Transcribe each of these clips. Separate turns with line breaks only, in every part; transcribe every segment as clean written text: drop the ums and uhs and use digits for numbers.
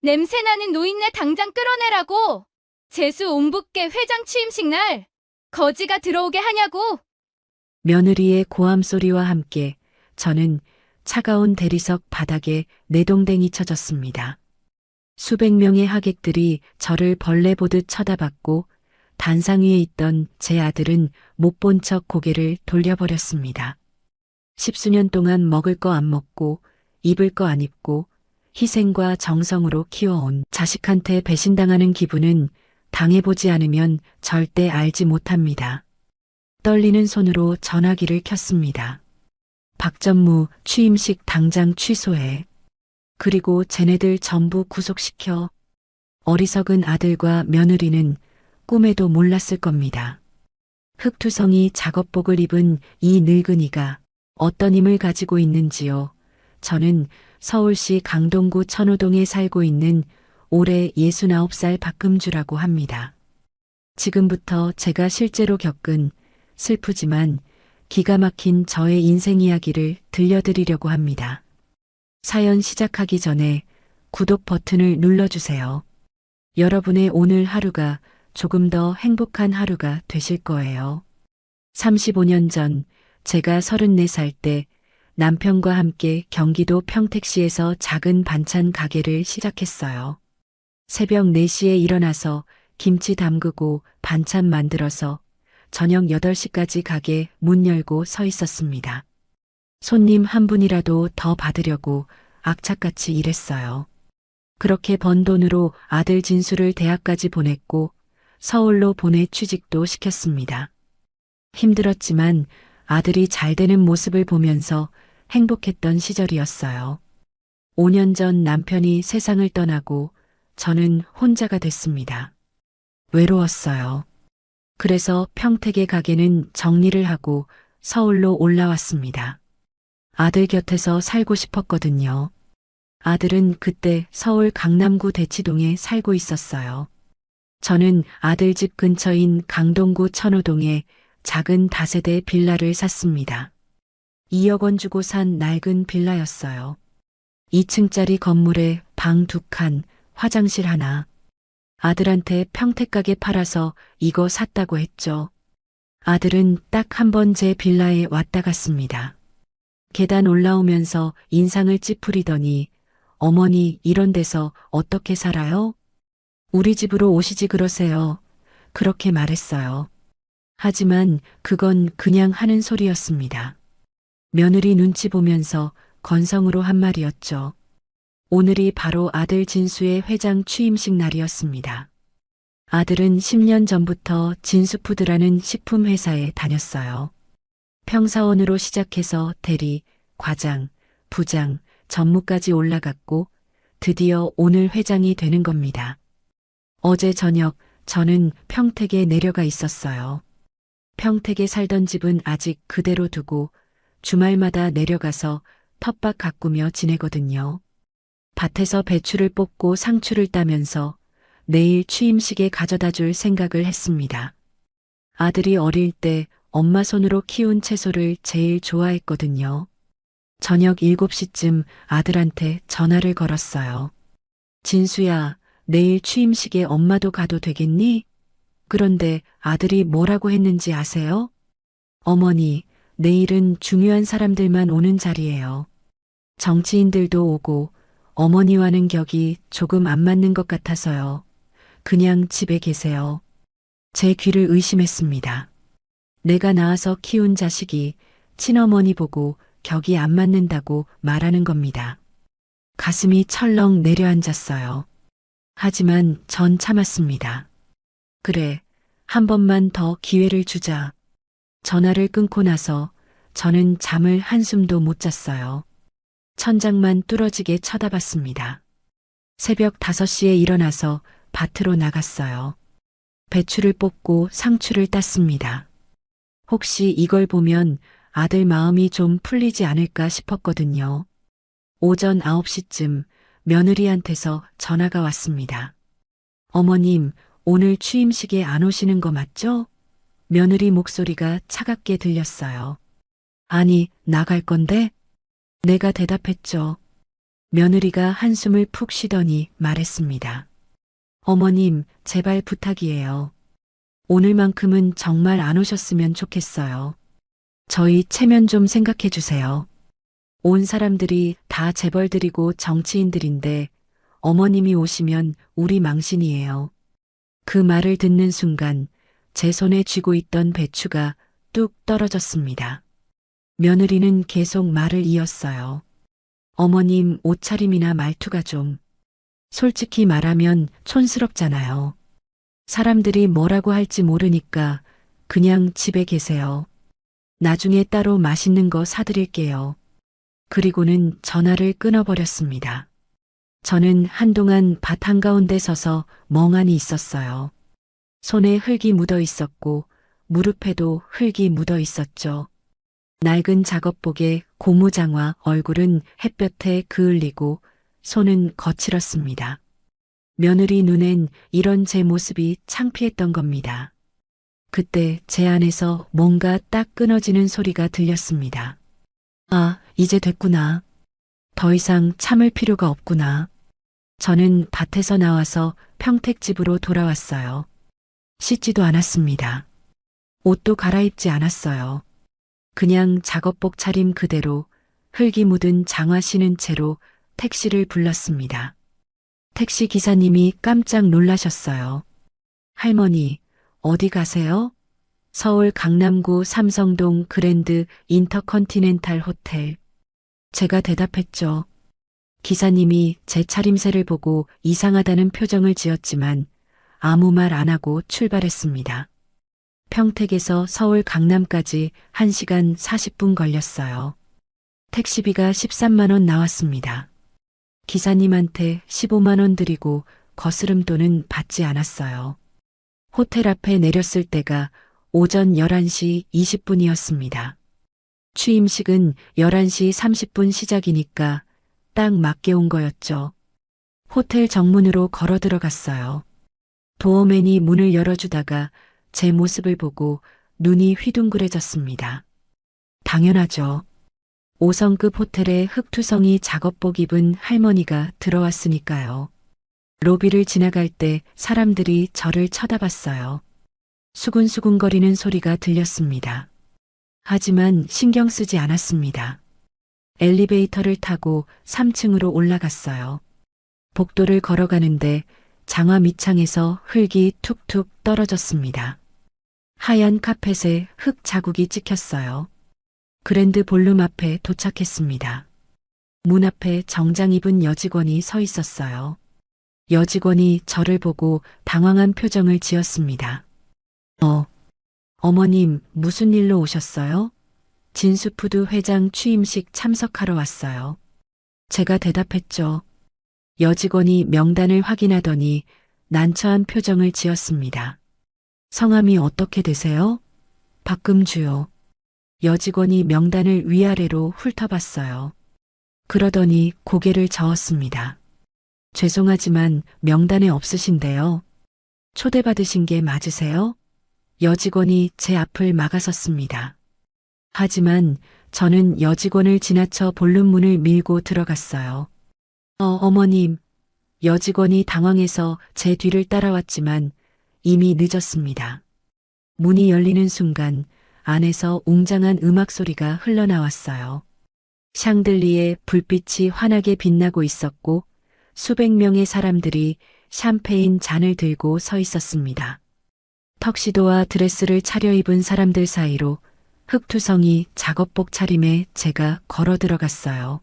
냄새나는 노인네 당장 끌어내라고. 재수 옹붓게 회장 취임식 날 거지가 들어오게 하냐고.
며느리의 고함 소리와 함께 저는 차가운 대리석 바닥에 내동댕이 쳐졌습니다. 수백 명의 하객들이 저를 벌레 보듯 쳐다봤고 단상 위에 있던 제 아들은 못 본 척 고개를 돌려버렸습니다. 십수년 동안 먹을 거 안 먹고 입을 거 안 입고 희생과 정성으로 키워온 자식한테 배신당하는 기분은 당해보지 않으면 절대 알지 못합니다. 떨리는 손으로 전화기를 켰습니다. 박전무 취임식 당장 취소해. 그리고 쟤네들 전부 구속시켜. 어리석은 아들과 며느리는 꿈에도 몰랐을 겁니다. 흑투성이 작업복을 입은 이 늙은이가 어떤 힘을 가지고 있는지요. 저는 서울시 강동구 천호동에 살고 있는 올해 69살 박금주라고 합니다. 지금부터 제가 실제로 겪은 슬프지만 기가 막힌 저의 인생 이야기를 들려드리려고 합니다. 사연 시작하기 전에 구독 버튼을 눌러주세요. 여러분의 오늘 하루가 조금 더 행복한 하루가 되실 거예요. 35년 전 제가 34살 때 남편과 함께 경기도 평택시에서 작은 반찬 가게를 시작했어요. 새벽 4시에 일어나서 김치 담그고 반찬 만들어서 저녁 8시까지 가게 문 열고 서 있었습니다. 손님 한 분이라도 더 받으려고 악착같이 일했어요. 그렇게 번 돈으로 아들 진수를 대학까지 보냈고 서울로 보내 취직도 시켰습니다. 힘들었지만 아들이 잘 되는 모습을 보면서 행복했던 시절이었어요. 5년 전 남편이 세상을 떠나고 저는 혼자가 됐습니다. 외로웠어요. 그래서 평택의 가게는 정리를 하고 서울로 올라왔습니다. 아들 곁에서 살고 싶었거든요. 아들은 그때 서울 강남구 대치동에 살고 있었어요. 저는 아들 집 근처인 강동구 천호동에 작은 다세대 빌라를 샀습니다. 2억 원 주고 산 낡은 빌라였어요. 2층짜리 건물에 방 2칸, 화장실 하나. 아들한테 평택가게 팔아서 이거 샀다고 했죠. 아들은 딱 한 번 제 빌라에 왔다 갔습니다. 계단 올라오면서 인상을 찌푸리더니 어머니 이런 데서 어떻게 살아요? 우리 집으로 오시지 그러세요. 그렇게 말했어요. 하지만 그건 그냥 하는 소리였습니다. 며느리 눈치 보면서 건성으로 한 말이었죠. 오늘이 바로 아들 진수의 회장 취임식 날이었습니다. 아들은 10년 전부터 진수푸드라는 식품회사에 다녔어요. 평사원으로 시작해서 대리, 과장, 부장, 전무까지 올라갔고 드디어 오늘 회장이 되는 겁니다. 어제 저녁 저는 평택에 내려가 있었어요. 평택에 살던 집은 아직 그대로 두고 주말마다 내려가서 텃밭 가꾸며 지내거든요. 밭에서 배추를 뽑고 상추를 따면서 내일 취임식에 가져다 줄 생각을 했습니다. 아들이 어릴 때 엄마 손으로 키운 채소를 제일 좋아했거든요. 저녁 7시쯤 아들한테 전화를 걸었어요. 진수야, 내일 취임식에 엄마도 가도 되겠니? 그런데 아들이 뭐라고 했는지 아세요? 어머니, 내일은 중요한 사람들만 오는 자리예요. 정치인들도 오고 어머니와는 격이 조금 안 맞는 것 같아서요. 그냥 집에 계세요. 제 귀를 의심했습니다. 내가 낳아서 키운 자식이 친어머니 보고 격이 안 맞는다고 말하는 겁니다. 가슴이 철렁 내려앉았어요. 하지만 전 참았습니다. 그래, 한 번만 더 기회를 주자. 전화를 끊고 나서 저는 잠을 한숨도 못 잤어요. 천장만 뚫어지게 쳐다봤습니다. 새벽 5시에 일어나서 밭으로 나갔어요. 배추를 뽑고 상추를 땄습니다. 혹시 이걸 보면 아들 마음이 좀 풀리지 않을까 싶었거든요. 오전 9시쯤 며느리한테서 전화가 왔습니다. 어머님, 오늘 취임식에 안 오시는 거 맞죠? 며느리 목소리가 차갑게 들렸어요. 아니, 나갈 건데? 내가 대답했죠. 며느리가 한숨을 푹 쉬더니 말했습니다. 어머님, 제발 부탁이에요. 오늘만큼은 정말 안 오셨으면 좋겠어요. 저희 체면 좀 생각해 주세요. 온 사람들이 다 재벌들이고 정치인들인데 어머님이 오시면 우리 망신이에요. 그 말을 듣는 순간 제 손에 쥐고 있던 배추가 뚝 떨어졌습니다. 며느리는 계속 말을 이었어요. 어머님 옷차림이나 말투가 좀 솔직히 말하면 촌스럽잖아요. 사람들이 뭐라고 할지 모르니까 그냥 집에 계세요. 나중에 따로 맛있는 거 사드릴게요. 그리고는 전화를 끊어버렸습니다. 저는 한동안 밭 한가운데 서서 멍하니 있었어요. 손에 흙이 묻어 있었고 무릎에도 흙이 묻어 있었죠. 낡은 작업복에 고무장화, 얼굴은 햇볕에 그을리고 손은 거칠었습니다. 며느리 눈엔 이런 제 모습이 창피했던 겁니다. 그때 제 안에서 뭔가 딱 끊어지는 소리가 들렸습니다. 아, 이제 됐구나. 더 이상 참을 필요가 없구나. 저는 밭에서 나와서 평택집으로 돌아왔어요. 씻지도 않았습니다. 옷도 갈아입지 않았어요. 그냥 작업복 차림 그대로 흙이 묻은 장화 신은 채로 택시를 불렀습니다. 택시 기사님이 깜짝 놀라셨어요. 할머니, 어디 가세요? 서울 강남구 삼성동 그랜드 인터컨티넨탈 호텔. 제가 대답했죠. 기사님이 제 차림새를 보고 이상하다는 표정을 지었지만 아무 말 안 하고 출발했습니다. 평택에서 서울 강남까지 1시간 40분 걸렸어요. 택시비가 13만 원 나왔습니다. 기사님한테 15만 원 드리고 거스름돈은 받지 않았어요. 호텔 앞에 내렸을 때가 오전 11시 20분이었습니다. 취임식은 11시 30분 시작이니까 딱 맞게 온 거였죠. 호텔 정문으로 걸어 들어갔어요. 도어맨이 문을 열어주다가 제 모습을 보고 눈이 휘둥그레졌습니다. 당연하죠. 5성급 호텔에 흑투성이 작업복 입은 할머니가 들어왔으니까요. 로비를 지나갈 때 사람들이 저를 쳐다봤어요. 수군수군거리는 소리가 들렸습니다. 하지만 신경 쓰지 않았습니다. 엘리베이터를 타고 3층으로 올라갔어요. 복도를 걸어가는데 장화 밑창에서 흙이 툭툭 떨어졌습니다. 하얀 카펫에 흙 자국이 찍혔어요. 그랜드 볼룸 앞에 도착했습니다. 문 앞에 정장 입은 여직원이 서 있었어요. 여직원이 저를 보고 당황한 표정을 지었습니다. 어머님, 무슨 일로 오셨어요? 진수푸드 회장 취임식 참석하러 왔어요. 제가 대답했죠. 여직원이 명단을 확인하더니 난처한 표정을 지었습니다. 성함이 어떻게 되세요? 박금주요. 여직원이 명단을 위아래로 훑어봤어요. 그러더니 고개를 저었습니다. 죄송하지만 명단에 없으신데요. 초대받으신 게 맞으세요? 여직원이 제 앞을 막아섰습니다. 하지만 저는 여직원을 지나쳐 볼륨 문을 밀고 들어갔어요. 어머님. 여직원이 당황해서 제 뒤를 따라왔지만 이미 늦었습니다. 문이 열리는 순간 안에서 웅장한 음악 소리가 흘러나왔어요. 샹들리에 불빛이 환하게 빛나고 있었고 수백 명의 사람들이 샴페인 잔을 들고 서 있었습니다. 턱시도와 드레스를 차려입은 사람들 사이로 흑투성이 작업복 차림에 제가 걸어 들어갔어요.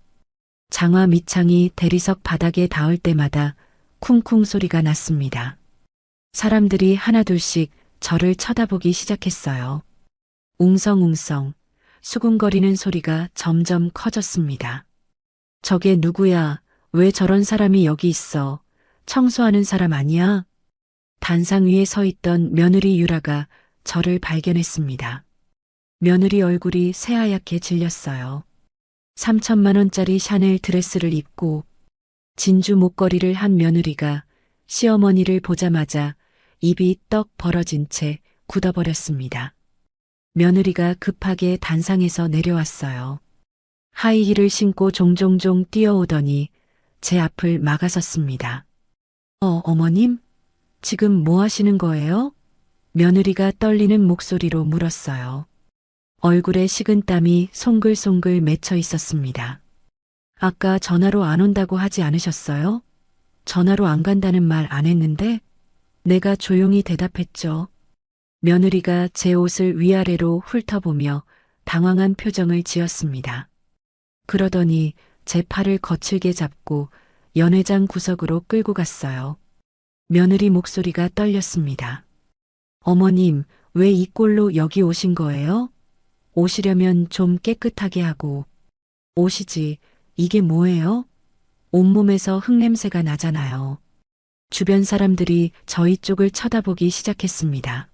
장화 밑창이 대리석 바닥에 닿을 때마다 쿵쿵 소리가 났습니다. 사람들이 하나둘씩 저를 쳐다보기 시작했어요. 웅성웅성 수군거리는 소리가 점점 커졌습니다. 저게 누구야? 왜 저런 사람이 여기 있어? 청소하는 사람 아니야? 단상 위에 서 있던 며느리 유라가 저를 발견했습니다. 며느리 얼굴이 새하얗게 질렸어요. 3천만 원짜리 샤넬 드레스를 입고 진주 목걸이를 한 며느리가 시어머니를 보자마자 입이 떡 벌어진 채 굳어버렸습니다. 며느리가 급하게 단상에서 내려왔어요. 하이힐을 신고 종종종 뛰어오더니 제 앞을 막아섰습니다. 어머님? 지금 뭐 하시는 거예요? 며느리가 떨리는 목소리로 물었어요. 얼굴에 식은땀이 송글송글 맺혀 있었습니다. 아까 전화로 안 온다고 하지 않으셨어요? 전화로 안 간다는 말 안 했는데? 내가 조용히 대답했죠. 며느리가 제 옷을 위아래로 훑어보며 당황한 표정을 지었습니다. 그러더니 제 팔을 거칠게 잡고 연회장 구석으로 끌고 갔어요. 며느리 목소리가 떨렸습니다. 어머님, 왜 이 꼴로 여기 오신 거예요? 오시려면 좀 깨끗하게 하고. 오시지, 이게 뭐예요? 온몸에서 흙냄새가 나잖아요. 주변 사람들이 저희 쪽을 쳐다보기 시작했습니다.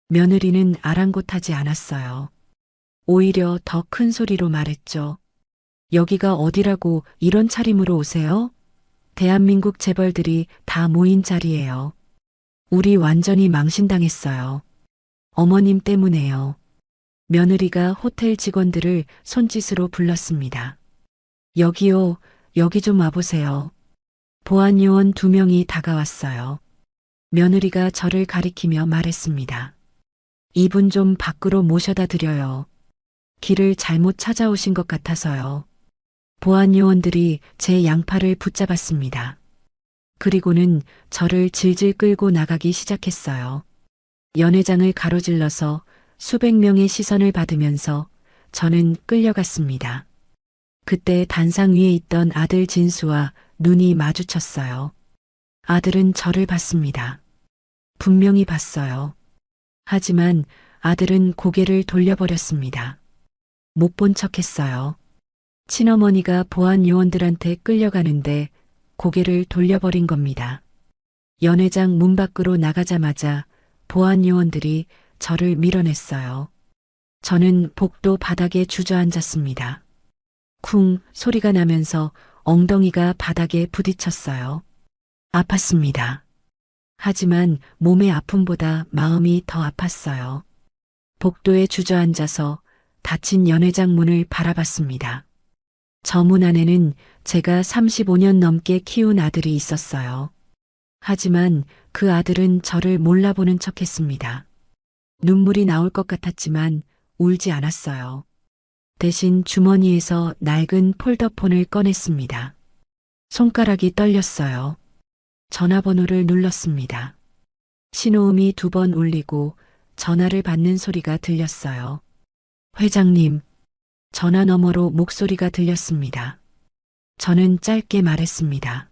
며느리는 아랑곳하지 않았어요. 오히려 더 큰 소리로 말했죠. 여기가 어디라고 이런 차림으로 오세요? 대한민국 재벌들이 다 모인 자리예요. 우리 완전히 망신당했어요. 어머님 때문에요. 며느리가 호텔 직원들을 손짓으로 불렀습니다. 여기요, 여기 좀 와보세요. 보안 요원 2명이 다가왔어요. 며느리가 저를 가리키며 말했습니다. 이분 좀 밖으로 모셔다 드려요. 길을 잘못 찾아오신 것 같아서요. 보안 요원들이 제 양팔을 붙잡았습니다. 그리고는 저를 질질 끌고 나가기 시작했어요. 연회장을 가로질러서 수백 명의 시선을 받으면서 저는 끌려갔습니다. 그때 단상 위에 있던 아들 진수와 눈이 마주쳤어요. 아들은 저를 봤습니다. 분명히 봤어요. 하지만 아들은 고개를 돌려버렸습니다. 못 본 척했어요. 친어머니가 보안 요원들한테 끌려가는데 고개를 돌려버린 겁니다. 연회장 문 밖으로 나가자마자 보안 요원들이 저를 밀어냈어요. 저는 복도 바닥에 주저앉았습니다. 쿵 소리가 나면서 엉덩이가 바닥에 부딪혔어요. 아팠습니다. 하지만 몸의 아픔보다 마음이 더 아팠어요. 복도에 주저앉아서 닫힌 연회장 문을 바라봤습니다. 저 문 안에는 제가 35년 넘게 키운 아들이 있었어요. 하지만 그 아들은 저를 몰라보는 척했습니다. 눈물이 나올 것 같았지만 울지 않았어요. 대신 주머니에서 낡은 폴더폰을 꺼냈습니다. 손가락이 떨렸어요. 전화번호를 눌렀습니다. 신호음이 2번 울리고 전화를 받는 소리가 들렸어요. 회장님, 전화 너머로 목소리가 들렸습니다. 저는 짧게 말했습니다.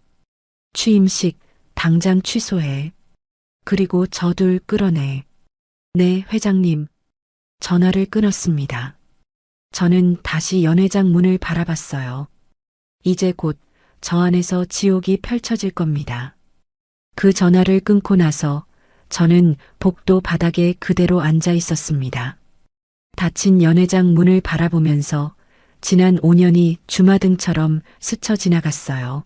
취임식 당장 취소해. 그리고 저둘 끌어내. 네, 회장님. 전화를 끊었습니다. 저는 다시 연회장 문을 바라봤어요. 이제 곧 저 안에서 지옥이 펼쳐질 겁니다. 그 전화를 끊고 나서 저는 복도 바닥에 그대로 앉아 있었습니다. 닫힌 연회장 문을 바라보면서 지난 5년이 주마등처럼 스쳐 지나갔어요.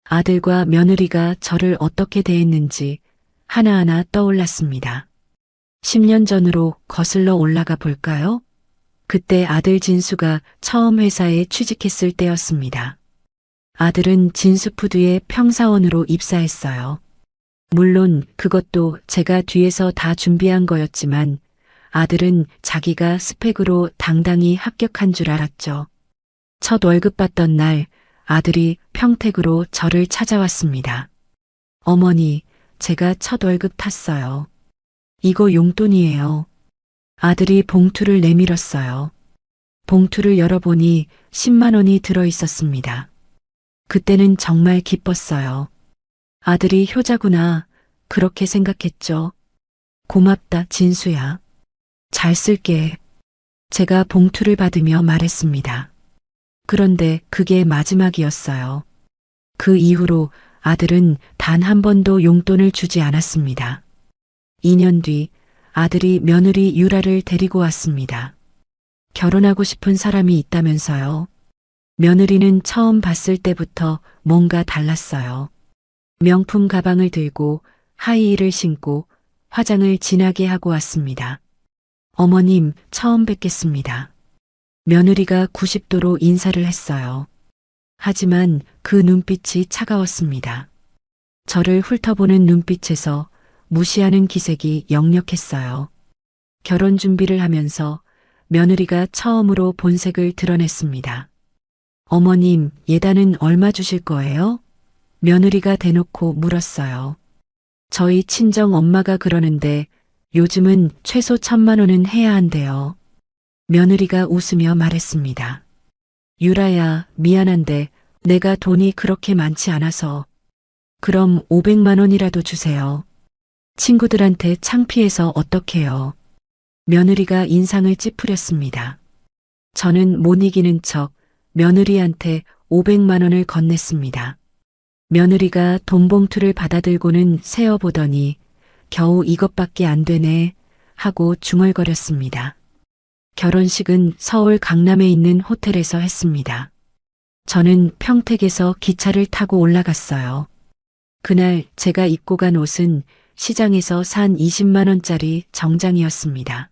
아들과 며느리가 저를 어떻게 대했는지 하나하나 떠올랐습니다. 10년 전으로 거슬러 올라가 볼까요? 그때 아들 진수가 처음 회사에 취직했을 때였습니다. 아들은 진수푸드의 평사원으로 입사했어요. 물론 그것도 제가 뒤에서 다 준비한 거였지만 아들은 자기가 스펙으로 당당히 합격한 줄 알았죠. 첫 월급 받던 날 아들이 평택으로 저를 찾아왔습니다. 어머니, 제가 첫 월급 탔어요. 이거 용돈이에요. 아들이 봉투를 내밀었어요. 봉투를 열어보니 10만 원이 들어 있었습니다. 그때는 정말 기뻤어요. 아들이 효자구나, 그렇게 생각했죠. 고맙다, 진수야. 잘 쓸게. 제가 봉투를 받으며 말했습니다. 그런데 그게 마지막이었어요. 그 이후로 아들은 단 한 번도 용돈을 주지 않았습니다. 2년 뒤 아들이 며느리 유라를 데리고 왔습니다. 결혼하고 싶은 사람이 있다면서요. 며느리는 처음 봤을 때부터 뭔가 달랐어요. 명품 가방을 들고 하이힐을 신고 화장을 진하게 하고 왔습니다. 어머님, 처음 뵙겠습니다. 며느리가 90도로 인사를 했어요. 하지만 그 눈빛이 차가웠습니다. 저를 훑어보는 눈빛에서 무시하는 기색이 역력했어요. 결혼 준비를 하면서 며느리가 처음으로 본색을 드러냈습니다. 어머님, 예단은 얼마 주실 거예요? 며느리가 대놓고 물었어요. 저희 친정 엄마가 그러는데 요즘은 최소 1,000만 원은 해야 한대요. 며느리가 웃으며 말했습니다. 유라야, 미안한데 내가 돈이 그렇게 많지 않아서. 그럼 500만 원이라도 주세요. 친구들한테 창피해서 어떡해요. 며느리가 인상을 찌푸렸습니다. 저는 못 이기는 척 며느리한테 500만 원을 건넸습니다. 며느리가 돈봉투를 받아들고는 세어보더니 겨우 이것밖에 안 되네 하고 중얼거렸습니다. 결혼식은 서울 강남에 있는 호텔에서 했습니다. 저는 평택에서 기차를 타고 올라갔어요. 그날 제가 입고 간 옷은 시장에서 산 20만 원짜리 정장이었습니다.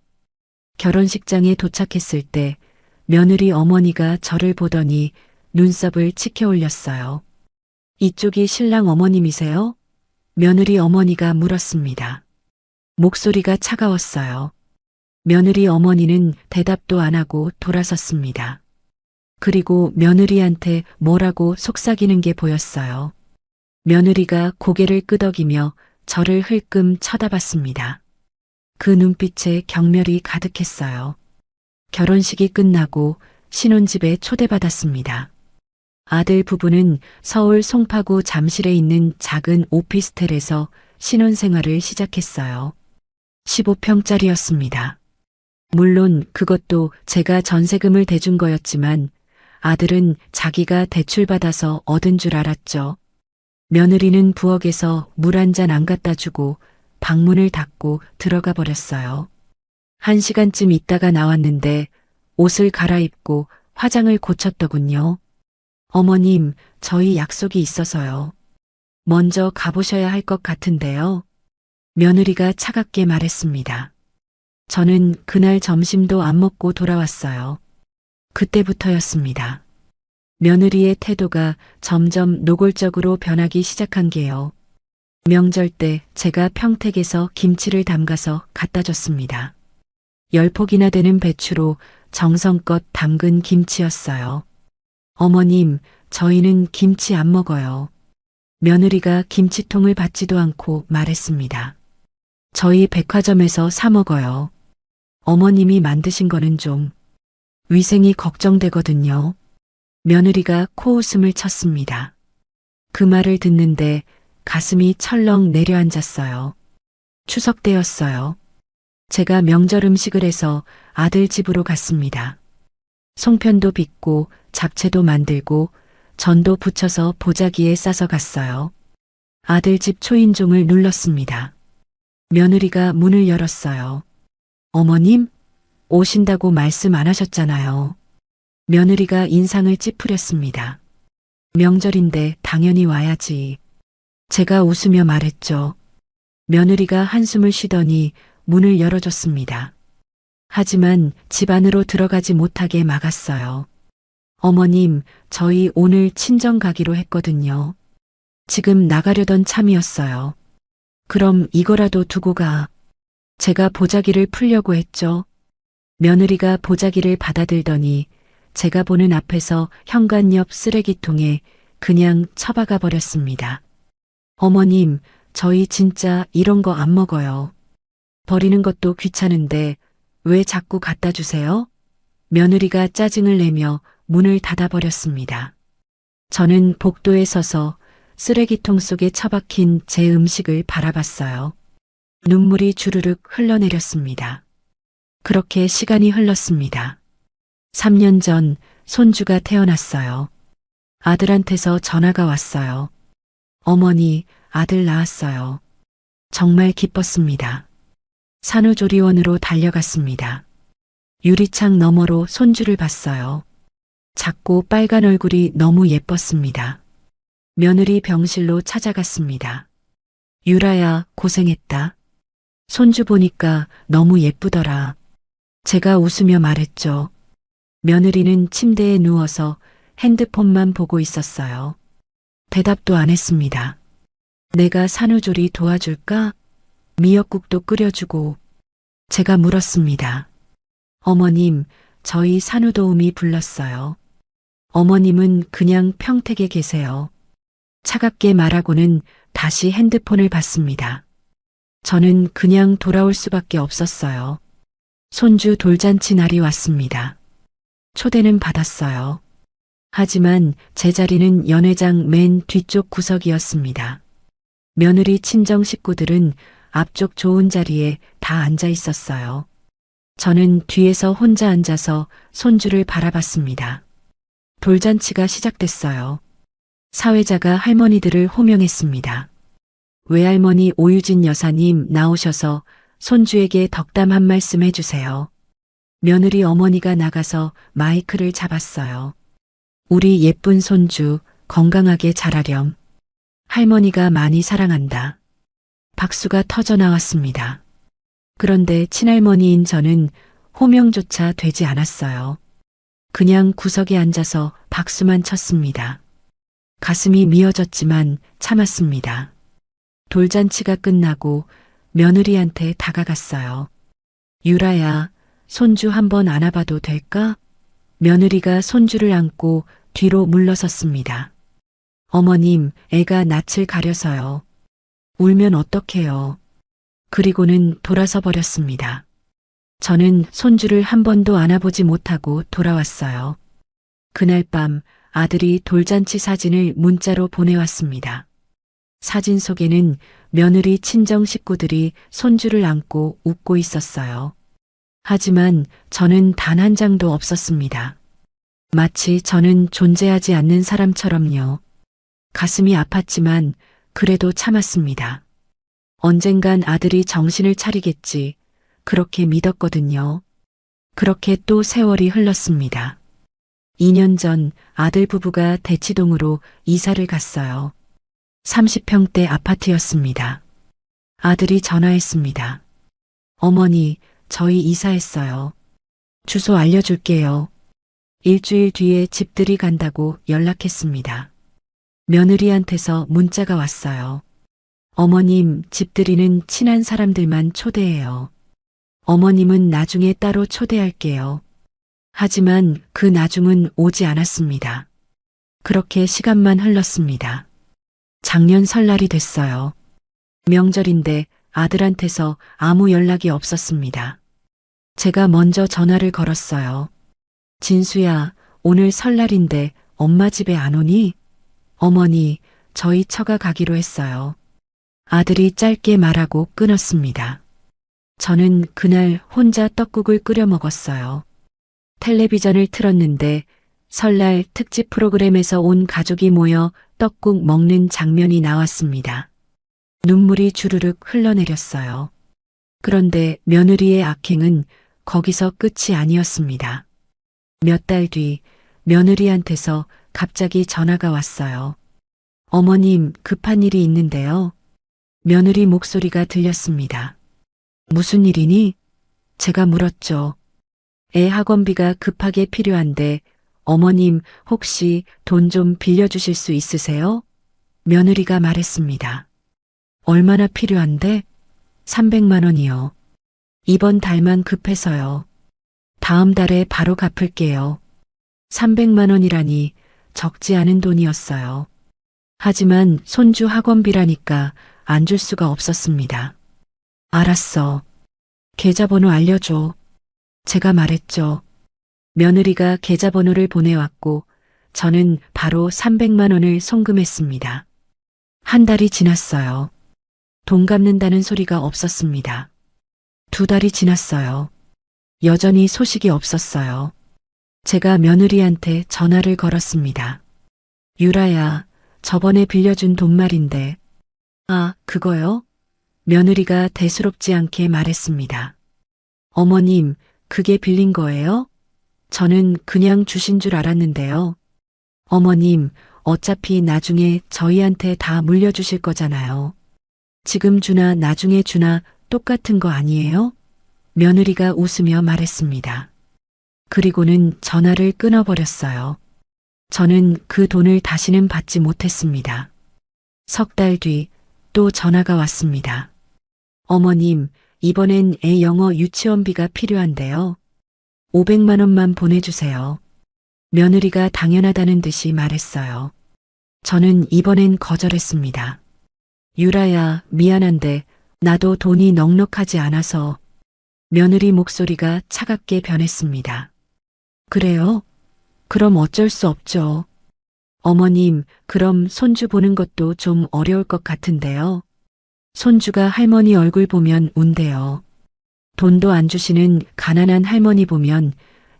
결혼식장에 도착했을 때 며느리 어머니가 저를 보더니 눈썹을 치켜 올렸어요. 이쪽이 신랑 어머님이세요? 며느리 어머니가 물었습니다. 목소리가 차가웠어요. 며느리 어머니는 대답도 안 하고 돌아섰습니다. 그리고 며느리한테 뭐라고 속삭이는 게 보였어요. 며느리가 고개를 끄덕이며 저를 흘끔 쳐다봤습니다. 그 눈빛에 경멸이 가득했어요. 결혼식이 끝나고 신혼집에 초대받았습니다. 아들 부부는 서울 송파구 잠실에 있는 작은 오피스텔에서 신혼생활을 시작했어요. 15평짜리였습니다. 물론 그것도 제가 전세금을 대준 거였지만 아들은 자기가 대출받아서 얻은 줄 알았죠. 며느리는 부엌에서 물 한 잔 안 갖다 주고 방문을 닫고 들어가 버렸어요. 1시간쯤 있다가 나왔는데 옷을 갈아입고 화장을 고쳤더군요. 어머님, 저희 약속이 있어서요. 먼저 가보셔야 할 것 같은데요. 며느리가 차갑게 말했습니다. 저는 그날 점심도 안 먹고 돌아왔어요. 그때부터였습니다. 며느리의 태도가 점점 노골적으로 변하기 시작한 게요. 명절 때 제가 평택에서 김치를 담가서 갖다 줬습니다. 10폭이나 되는 배추로 정성껏 담근 김치였어요. 어머님, 저희는 김치 안 먹어요. 며느리가 김치통을 받지도 않고 말했습니다. 저희 백화점에서 사 먹어요. 어머님이 만드신 거는 좀 위생이 걱정되거든요. 며느리가 코웃음을 쳤습니다. 그 말을 듣는데 가슴이 철렁 내려앉았어요. 추석 때였어요. 제가 명절 음식을 해서 아들 집으로 갔습니다. 송편도 빚고 잡채도 만들고 전도 부쳐서 보자기에 싸서 갔어요. 아들 집 초인종을 눌렀습니다. 며느리가 문을 열었어요. 어머님, 오신다고 말씀 안 하셨잖아요. 며느리가 인상을 찌푸렸습니다. 명절인데 당연히 와야지. 제가 웃으며 말했죠. 며느리가 한숨을 쉬더니 문을 열어줬습니다. 하지만 집 안으로 들어가지 못하게 막았어요. 어머님, 저희 오늘 친정 가기로 했거든요. 지금 나가려던 참이었어요. 그럼 이거라도 두고 가. 제가 보자기를 풀려고 했죠. 며느리가 보자기를 받아들더니 제가 보는 앞에서 현관 옆 쓰레기통에 그냥 처박아 버렸습니다. 어머님, 저희 진짜 이런 거 안 먹어요. 버리는 것도 귀찮은데 왜 자꾸 갖다 주세요? 며느리가 짜증을 내며 문을 닫아버렸습니다. 저는 복도에 서서 쓰레기통 속에 처박힌 제 음식을 바라봤어요. 눈물이 주르륵 흘러내렸습니다. 그렇게 시간이 흘렀습니다. 3년 전 손주가 태어났어요. 아들한테서 전화가 왔어요. 어머니, 아들 낳았어요. 정말 기뻤습니다. 산후조리원으로 달려갔습니다. 유리창 너머로 손주를 봤어요. 작고 빨간 얼굴이 너무 예뻤습니다. 며느리 병실로 찾아갔습니다. 유라야, 고생했다. 손주 보니까 너무 예쁘더라. 제가 웃으며 말했죠. 며느리는 침대에 누워서 핸드폰만 보고 있었어요. 대답도 안 했습니다. 내가 산후조리 도와줄까? 미역국도 끓여주고. 제가 물었습니다. 어머님, 저희 산후도우미 불렀어요. 어머님은 그냥 평택에 계세요. 차갑게 말하고는 다시 핸드폰을 봤습니다. 저는 그냥 돌아올 수밖에 없었어요. 손주 돌잔치 날이 왔습니다. 초대는 받았어요. 하지만 제 자리는 연회장 맨 뒤쪽 구석이었습니다. 며느리 친정 식구들은 앞쪽 좋은 자리에 다 앉아 있었어요. 저는 뒤에서 혼자 앉아서 손주를 바라봤습니다. 돌잔치가 시작됐어요. 사회자가 할머니들을 호명했습니다. 외할머니 오유진 여사님 나오셔서 손주에게 덕담 한 말씀 해주세요. 며느리 어머니가 나가서 마이크를 잡았어요. 우리 예쁜 손주 건강하게 자라렴. 할머니가 많이 사랑한다. 박수가 터져 나왔습니다. 그런데 친할머니인 저는 호명조차 되지 않았어요. 그냥 구석에 앉아서 박수만 쳤습니다. 가슴이 미어졌지만 참았습니다. 돌잔치가 끝나고 며느리한테 다가갔어요. 유라야, 손주 한번 안아봐도 될까? 며느리가 손주를 안고 뒤로 물러섰습니다. 어머님, 애가 낯을 가려서요. 울면 어떡해요. 그리고는 돌아서 버렸습니다. 저는 손주를 한 번도 안아보지 못하고 돌아왔어요. 그날 밤 아들이 돌잔치 사진을 문자로 보내왔습니다. 사진 속에는 며느리 친정 식구들이 손주를 안고 웃고 있었어요. 하지만 저는 단 한 장도 없었습니다. 마치 저는 존재하지 않는 사람처럼요. 가슴이 아팠지만 그래도 참았습니다. 언젠간 아들이 정신을 차리겠지. 그렇게 믿었거든요. 그렇게 또 세월이 흘렀습니다. 2년 전 아들 부부가 대치동으로 이사를 갔어요. 30평대 아파트였습니다. 아들이 전화했습니다. 어머니, 저희 이사했어요. 주소 알려줄게요. 일주일 뒤에 집들이 간다고 연락했습니다. 며느리한테서 문자가 왔어요. 어머님, 집들이는 친한 사람들만 초대해요. 어머님은 나중에 따로 초대할게요. 하지만 그 나중은 오지 않았습니다. 그렇게 시간만 흘렀습니다. 작년 설날이 됐어요. 명절인데 아들한테서 아무 연락이 없었습니다. 제가 먼저 전화를 걸었어요. 진수야, 오늘 설날인데 엄마 집에 안 오니? 어머니, 저희 처가 가기로 했어요. 아들이 짧게 말하고 끊었습니다. 저는 그날 혼자 떡국을 끓여 먹었어요. 텔레비전을 틀었는데 설날 특집 프로그램에서 온 가족이 모여 떡국 먹는 장면이 나왔습니다. 눈물이 주르륵 흘러내렸어요. 그런데 며느리의 악행은 거기서 끝이 아니었습니다. 몇 달 뒤 며느리한테서 갑자기 전화가 왔어요. 어머님, 급한 일이 있는데요. 며느리 목소리가 들렸습니다. 무슨 일이니? 제가 물었죠. 애 학원비가 급하게 필요한데 어머님 혹시 돈 좀 빌려주실 수 있으세요? 며느리가 말했습니다. 얼마나 필요한데? 300만 원이요. 이번 달만 급해서요. 다음 달에 바로 갚을게요. 300만 원이라니 적지 않은 돈이었어요. 하지만 손주 학원비라니까 안 줄 수가 없었습니다. 알았어. 계좌번호 알려줘. 제가 말했죠. 며느리가 계좌번호를 보내왔고 저는 바로 300만 원을 송금했습니다. 한 달이 지났어요. 돈 갚는다는 소리가 없었습니다. 2달이 지났어요. 여전히 소식이 없었어요. 제가 며느리한테 전화를 걸었습니다. 유라야, 저번에 빌려준 돈 말인데. 아, 그거요? 며느리가 대수롭지 않게 말했습니다. 어머님, 그게 빌린 거예요? 저는 그냥 주신 줄 알았는데요. 어머님, 어차피 나중에 저희한테 다 물려주실 거잖아요. 지금 주나 나중에 주나 똑같은 거 아니에요? 며느리가 웃으며 말했습니다. 그리고는 전화를 끊어버렸어요. 저는 그 돈을 다시는 받지 못했습니다. 석 달 뒤 또 전화가 왔습니다. 어머님, 이번엔 애 영어 유치원비가 필요한데요. 500만 원만 보내주세요. 며느리가 당연하다는 듯이 말했어요. 저는 이번엔 거절했습니다. 유라야, 미안한데 나도 돈이 넉넉하지 않아서. 며느리 목소리가 차갑게 변했습니다. 그래요? 그럼 어쩔 수 없죠. 어머님, 그럼 손주 보는 것도 좀 어려울 것 같은데요. 손주가 할머니 얼굴 보면 운대요. 돈도 안 주시는 가난한 할머니 보면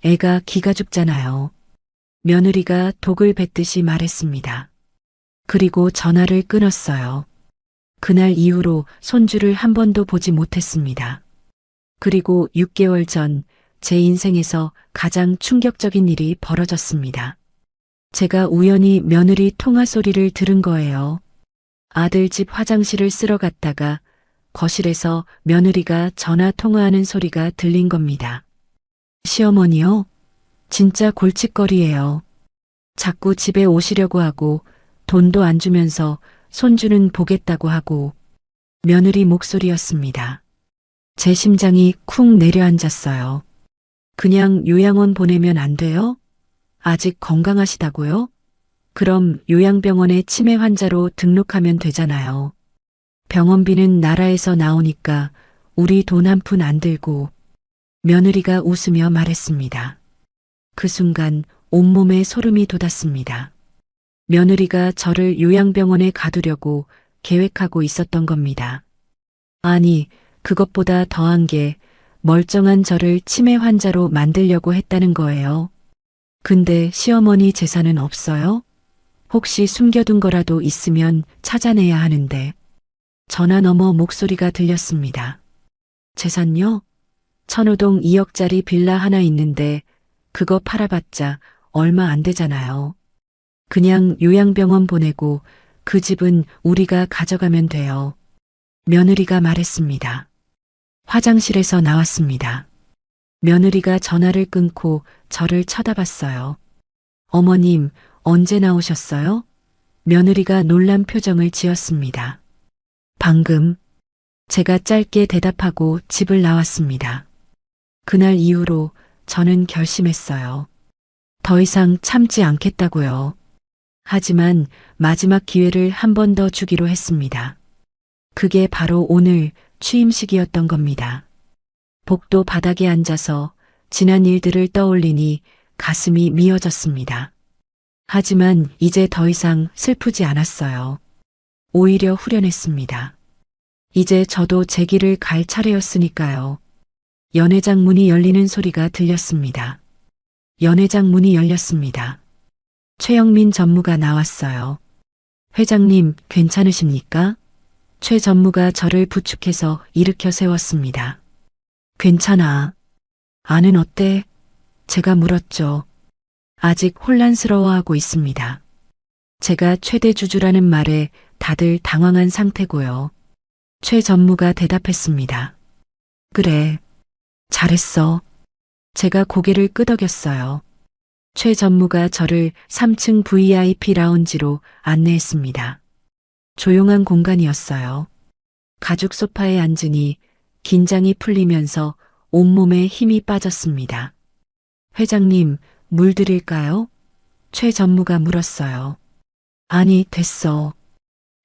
애가 기가 죽잖아요. 며느리가 독을 뱉듯이 말했습니다. 그리고 전화를 끊었어요. 그날 이후로 손주를 한 번도 보지 못했습니다. 그리고 6개월 전 제 인생에서 가장 충격적인 일이 벌어졌습니다. 제가 우연히 며느리 통화 소리를 들은 거예요. 아들 집 화장실을 쓰러 갔다가 거실에서 며느리가 전화 통화하는 소리가 들린 겁니다. 시어머니요? 진짜 골칫거리예요. 자꾸 집에 오시려고 하고 돈도 안 주면서 손주는 보겠다고 하고. 며느리 목소리였습니다. 제 심장이 쿵 내려앉았어요. 그냥 요양원 보내면 안 돼요? 아직 건강하시다고요? 그럼 요양병원에 치매 환자로 등록하면 되잖아요. 병원비는 나라에서 나오니까 우리 돈 한 푼 안 들고. 며느리가 웃으며 말했습니다. 그 순간 온몸에 소름이 돋았습니다. 며느리가 저를 요양병원에 가두려고 계획하고 있었던 겁니다. 아니, 그것보다 더한 게 멀쩡한 저를 치매 환자로 만들려고 했다는 거예요. 근데 시어머니 재산은 없어요? 혹시 숨겨둔 거라도 있으면 찾아내야 하는데. 전화 너머 목소리가 들렸습니다. 재산요? 천호동 2억짜리 빌라 하나 있는데 그거 팔아봤자 얼마 안 되잖아요. 그냥 요양병원 보내고 그 집은 우리가 가져가면 돼요. 며느리가 말했습니다. 화장실에서 나왔습니다. 며느리가 전화를 끊고 저를 쳐다봤어요. 어머님, 언제 나오셨어요? 며느리가 놀란 표정을 지었습니다. 방금. 제가 짧게 대답하고 집을 나왔습니다. 그날 이후로 저는 결심했어요. 더 이상 참지 않겠다고요. 하지만 마지막 기회를 한 번 더 주기로 했습니다. 그게 바로 오늘 취임식이었던 겁니다. 복도 바닥에 앉아서 지난 일들을 떠올리니 가슴이 미어졌습니다. 하지만 이제 더 이상 슬프지 않았어요. 오히려 후련했습니다. 이제 저도 제 길을 갈 차례였으니까요. 연회장 문이 열리는 소리가 들렸습니다. 연회장 문이 열렸습니다. 최영민 전무가 나왔어요. 회장님, 괜찮으십니까? 최 전무가 저를 부축해서 일으켜 세웠습니다. 괜찮아. 아는 어때? 제가 물었죠. 아직 혼란스러워하고 있습니다. 제가 최대 주주라는 말에 다들 당황한 상태고요. 최 전무가 대답했습니다. 그래. 잘했어. 제가 고개를 끄덕였어요. 최 전무가 저를 3층 VIP 라운지로 안내했습니다. 조용한 공간이었어요. 가죽 소파에 앉으니 긴장이 풀리면서 온몸에 힘이 빠졌습니다. 회장님, 물 드릴까요? 최 전무가 물었어요. 아니, 됐어.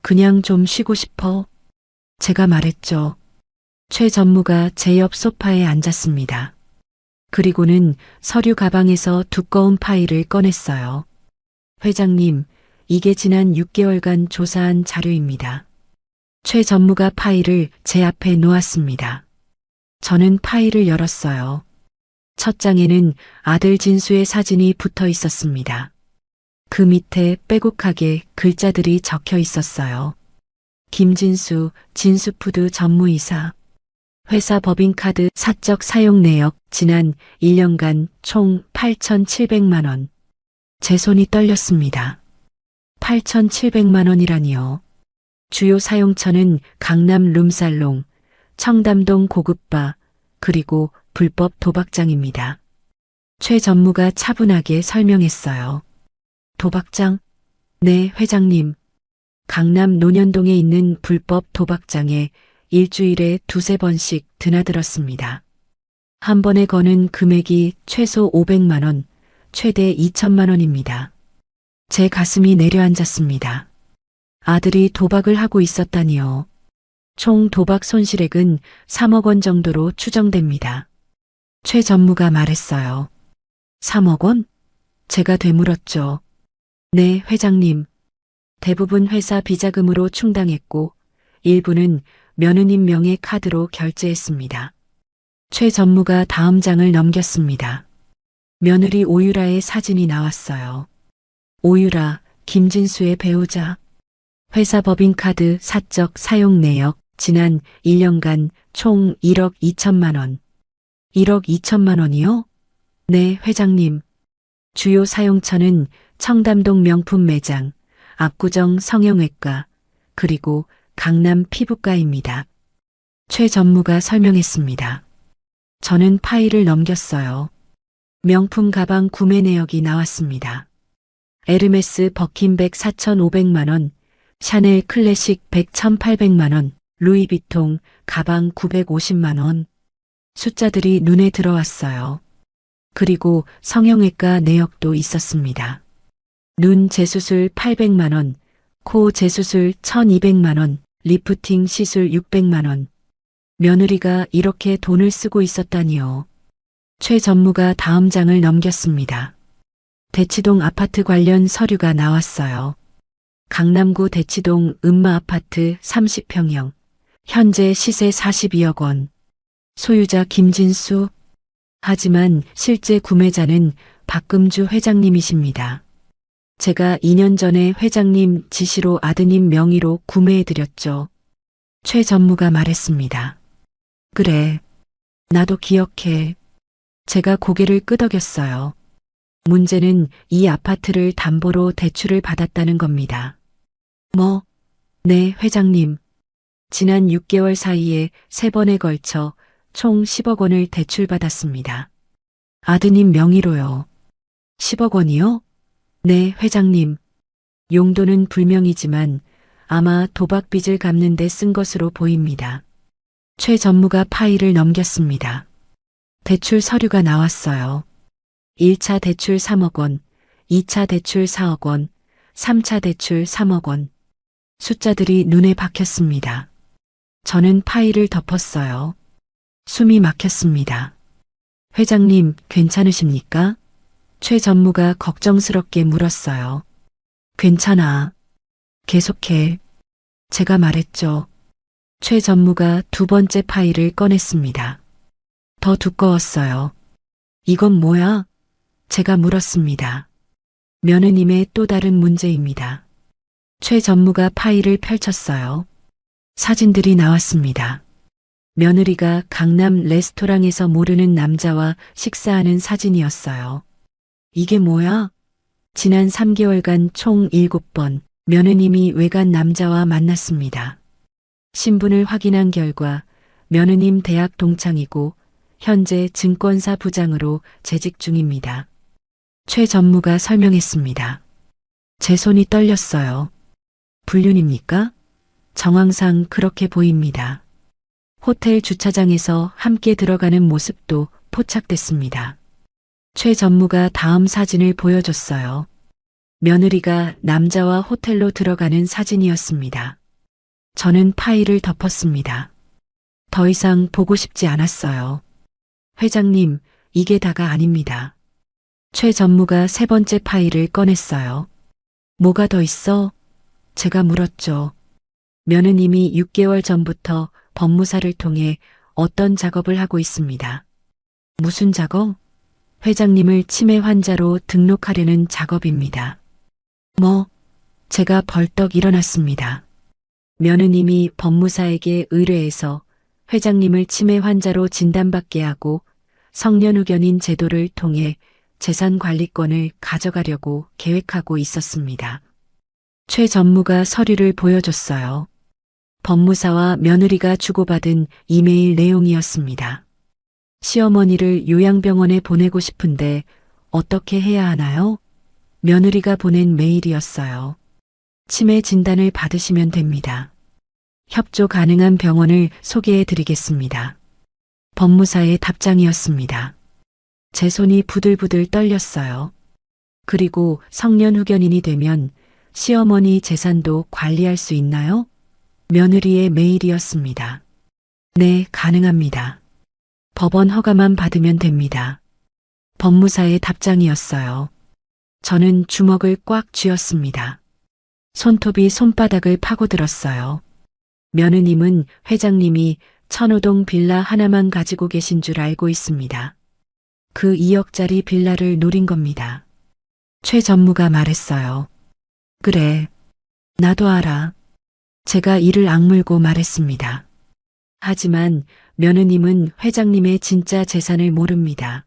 그냥 좀 쉬고 싶어. 제가 말했죠. 최 전무가 제 옆 소파에 앉았습니다. 그리고는 서류 가방에서 두꺼운 파일을 꺼냈어요. 회장님, 이게 지난 6개월간 조사한 자료입니다. 최 전무가 파일을 제 앞에 놓았습니다. 저는 파일을 열었어요. 첫 장에는 아들 진수의 사진이 붙어 있었습니다. 그 밑에 빼곡하게 글자들이 적혀 있었어요. 김진수, 진수푸드 전무이사. 회사 법인카드 사적 사용 내역 지난 1년간 총 8,700만 원. 제 손이 떨렸습니다. 8,700만 원이라니요. 주요 사용처는 강남 룸살롱, 청담동 고급바, 그리고 불법 도박장입니다. 최 전무가 차분하게 설명했어요. 도박장? 네, 회장님. 강남 논현동에 있는 불법 도박장에 일주일에 두세 번씩 드나들었습니다. 한 번에 거는 금액이 최소 500만 원, 최대 2천만 원입니다. 제 가슴이 내려앉았습니다. 아들이 도박을 하고 있었다니요. 총 도박 손실액은 3억 원 정도로 추정됩니다. 최 전무가 말했어요. 3억 원? 제가 되물었죠. 네, 회장님. 대부분 회사 비자금으로 충당했고 일부는 며느님 명의 카드로 결제했습니다. 최 전무가 다음 장을 넘겼습니다. 며느리 오유라의 사진이 나왔어요. 오유라, 김진수의 배우자. 회사 법인카드 사적 사용 내역 지난 1년간 총 1억 2천만 원. 1억 2천만 원이요? 네, 회장님. 주요 사용처는 청담동 명품 매장, 압구정 성형외과, 그리고 강남 피부과입니다. 최 전무가 설명했습니다. 저는 파일을 넘겼어요. 명품 가방 구매 내역이 나왔습니다. 에르메스 버킨백 4,500만 원, 샤넬 클래식 100, 1,800만 원, 루이비통 가방 950만 원. 숫자들이 눈에 들어왔어요. 그리고 성형외과 내역도 있었습니다. 눈 재수술 800만 원, 코 재수술 1,200만 원, 리프팅 시술 600만 원. 며느리가 이렇게 돈을 쓰고 있었다니요. 최 전무가 다음 장을 넘겼습니다. 대치동 아파트 관련 서류가 나왔어요. 강남구 대치동 음마아파트 30평형. 현재 시세 42억 원. 소유자 김진수. 하지만 실제 구매자는 박금주 회장님이십니다. 제가 2년 전에 회장님 지시로 아드님 명의로 구매해드렸죠. 최 전무가 말했습니다. 그래. 나도 기억해. 제가 고개를 끄덕였어요. 문제는 이 아파트를 담보로 대출을 받았다는 겁니다. 뭐? 네, 회장님. 지난 6개월 사이에 3번에 걸쳐 총 10억 원을 대출받았습니다. 아드님 명의로요. 10억 원이요? 네, 회장님. 용도는 불명이지만 아마 도박 빚을 갚는 데 쓴 것으로 보입니다. 최 전무가 파일을 넘겼습니다. 대출 서류가 나왔어요. 1차 대출 3억 원, 2차 대출 4억 원, 3차 대출 3억 원. 숫자들이 눈에 박혔습니다. 저는 파일을 덮었어요. 숨이 막혔습니다. 회장님, 괜찮으십니까? 최 전무가 걱정스럽게 물었어요. 괜찮아. 계속해. 제가 말했죠. 최 전무가 두 번째 파일을 꺼냈습니다. 더 두꺼웠어요. 이건 뭐야? 제가 물었습니다. 며느님의 또 다른 문제입니다. 최 전무가 파일을 펼쳤어요. 사진들이 나왔습니다. 며느리가 강남 레스토랑에서 모르는 남자와 식사하는 사진이었어요. 이게 뭐야? 지난 3개월간 총 7번 며느님이 외간 남자와 만났습니다. 신분을 확인한 결과 며느님 대학 동창이고 현재 증권사 부장으로 재직 중입니다. 최 전무가 설명했습니다. 제 손이 떨렸어요. 불륜입니까? 정황상 그렇게 보입니다. 호텔 주차장에서 함께 들어가는 모습도 포착됐습니다. 최 전무가 다음 사진을 보여줬어요. 며느리가 남자와 호텔로 들어가는 사진이었습니다. 저는 파일을 덮었습니다. 더 이상 보고 싶지 않았어요. 회장님, 이게 다가 아닙니다. 최 전무가 세 번째 파일을 꺼냈어요. 뭐가 더 있어? 제가 물었죠. 며느님이 6개월 전부터 법무사를 통해 어떤 작업을 하고 있습니다. 무슨 작업? 회장님을 치매 환자로 등록하려는 작업입니다. 뭐? 제가 벌떡 일어났습니다. 며느님이 법무사에게 의뢰해서 회장님을 치매 환자로 진단받게 하고 성년후견인 제도를 통해 재산 관리권을 가져가려고 계획하고 있었습니다. 최 전무가 서류를 보여줬어요. 법무사와 며느리가 주고받은 이메일 내용이었습니다. 시어머니를 요양병원에 보내고 싶은데 어떻게 해야 하나요? 며느리가 보낸 메일이었어요. 치매 진단을 받으시면 됩니다. 협조 가능한 병원을 소개해 드리겠습니다. 법무사의 답장이었습니다. 제 손이 부들부들 떨렸어요. 그리고 성년 후견인이 되면 시어머니 재산도 관리할 수 있나요? 며느리의 메일이었습니다. 네, 가능합니다. 법원 허가만 받으면 됩니다. 법무사의 답장이었어요. 저는 주먹을 꽉 쥐었습니다. 손톱이 손바닥을 파고들었어요. 며느님은 회장님이 천호동 빌라 하나만 가지고 계신 줄 알고 있습니다. 그 2억짜리 빌라를 노린 겁니다. 최 전무가 말했어요. 그래, 나도 알아. 제가 이를 악물고 말했습니다. 하지만 며느님은 회장님의 진짜 재산을 모릅니다.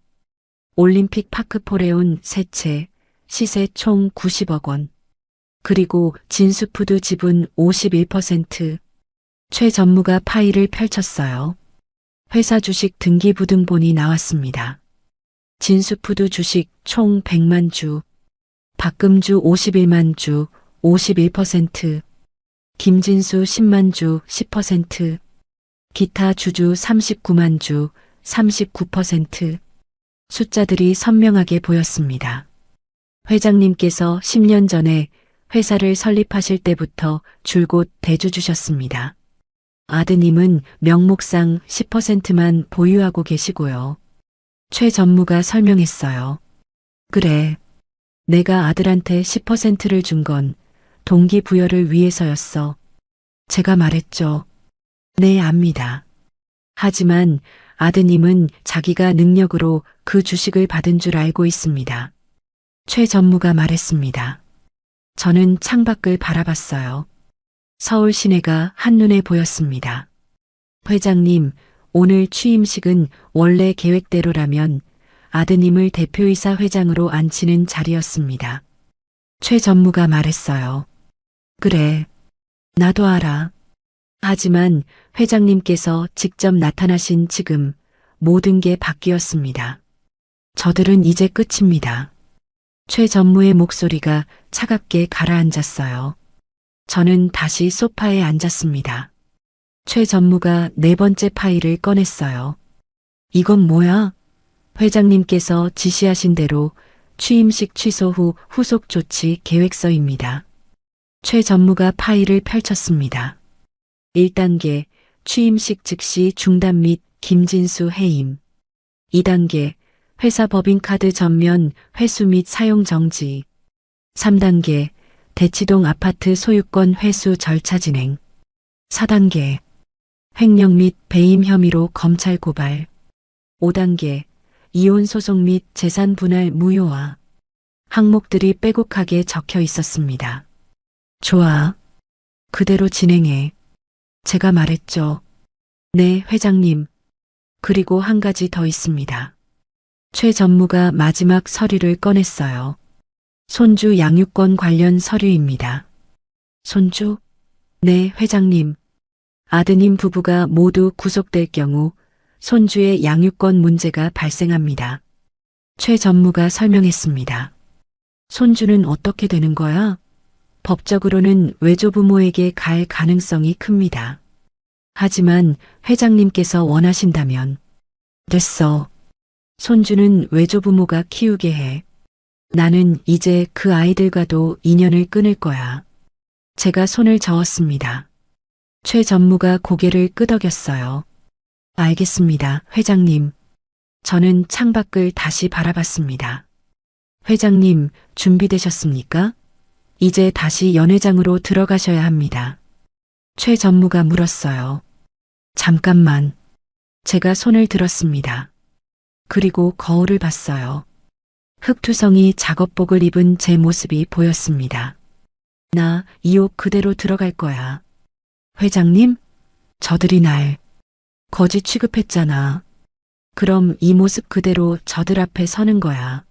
올림픽 파크폴에 온 세 채, 시세 총 90억 원. 그리고 진수푸드 지분 51%. 최 전무가 파일을 펼쳤어요. 회사 주식 등기부등본이 나왔습니다. 진수푸드 주식 총 100만 주, 박금주 51만 주 51%, 김진수 10만 주 10%, 기타 주주 39만 주 39%. 숫자들이 선명하게 보였습니다. 회장님께서 10년 전에 회사를 설립하실 때부터 줄곧 대주 주셨습니다. 아드님은 명목상 10%만 보유하고 계시고요. 최 전무가 설명했어요. 그래, 내가 아들한테 10%를 준 건 동기부여를 위해서였어. 제가 말했죠. 네, 압니다. 하지만 아드님은 자기가 능력으로 그 주식을 받은 줄 알고 있습니다. 최 전무가 말했습니다. 저는 창밖을 바라봤어요. 서울 시내가 한눈에 보였습니다. 회장님, 오늘 취임식은 원래 계획대로라면 아드님을 대표이사 회장으로 앉히는 자리였습니다. 최 전무가 말했어요. 그래, 나도 알아. 하지만 회장님께서 직접 나타나신 지금 모든 게 바뀌었습니다. 저들은 이제 끝입니다. 최 전무의 목소리가 차갑게 가라앉았어요. 저는 다시 소파에 앉았습니다. 최 전무가 네 번째 파일을 꺼냈어요. 이건 뭐야? 회장님께서 지시하신 대로 취임식 취소 후 후속 조치 계획서입니다. 최 전무가 파일을 펼쳤습니다. 1단계 취임식 즉시 중단 및 김진수 해임. 2단계 회사 법인카드 전면 회수 및 사용 정지. 3단계 대치동 아파트 소유권 회수 절차 진행. 4단계 횡령 및 배임 혐의로 검찰 고발. 5단계 이혼 소송 및 재산 분할 무효화. 항목들이 빼곡하게 적혀 있었습니다. 좋아. 그대로 진행해. 제가 말했죠. 네, 회장님. 그리고 한 가지 더 있습니다. 최 전무가 마지막 서류를 꺼냈어요. 손주 양육권 관련 서류입니다. 손주? 네, 회장님. 아드님 부부가 모두 구속될 경우 손주의 양육권 문제가 발생합니다. 최 전무가 설명했습니다. 손주는 어떻게 되는 거야? 법적으로는 외조부모에게 갈 가능성이 큽니다. 하지만 회장님께서 원하신다면 됐어. 손주는 외조부모가 키우게 해. 나는 이제 그 아이들과도 인연을 끊을 거야. 제가 손을 저었습니다. 최 전무가 고개를 끄덕였어요. 알겠습니다, 회장님. 저는 창밖을 다시 바라봤습니다. 회장님, 준비되셨습니까? 이제 다시 연회장으로 들어가셔야 합니다. 최 전무가 물었어요. 잠깐만. 제가 손을 들었습니다. 그리고 거울을 봤어요. 흑투성이 작업복을 입은 제 모습이 보였습니다. 나 이 옷 그대로 들어갈 거야. 회장님? 저들이 날 거지 취급했잖아. 그럼 이 모습 그대로 저들 앞에 서는 거야.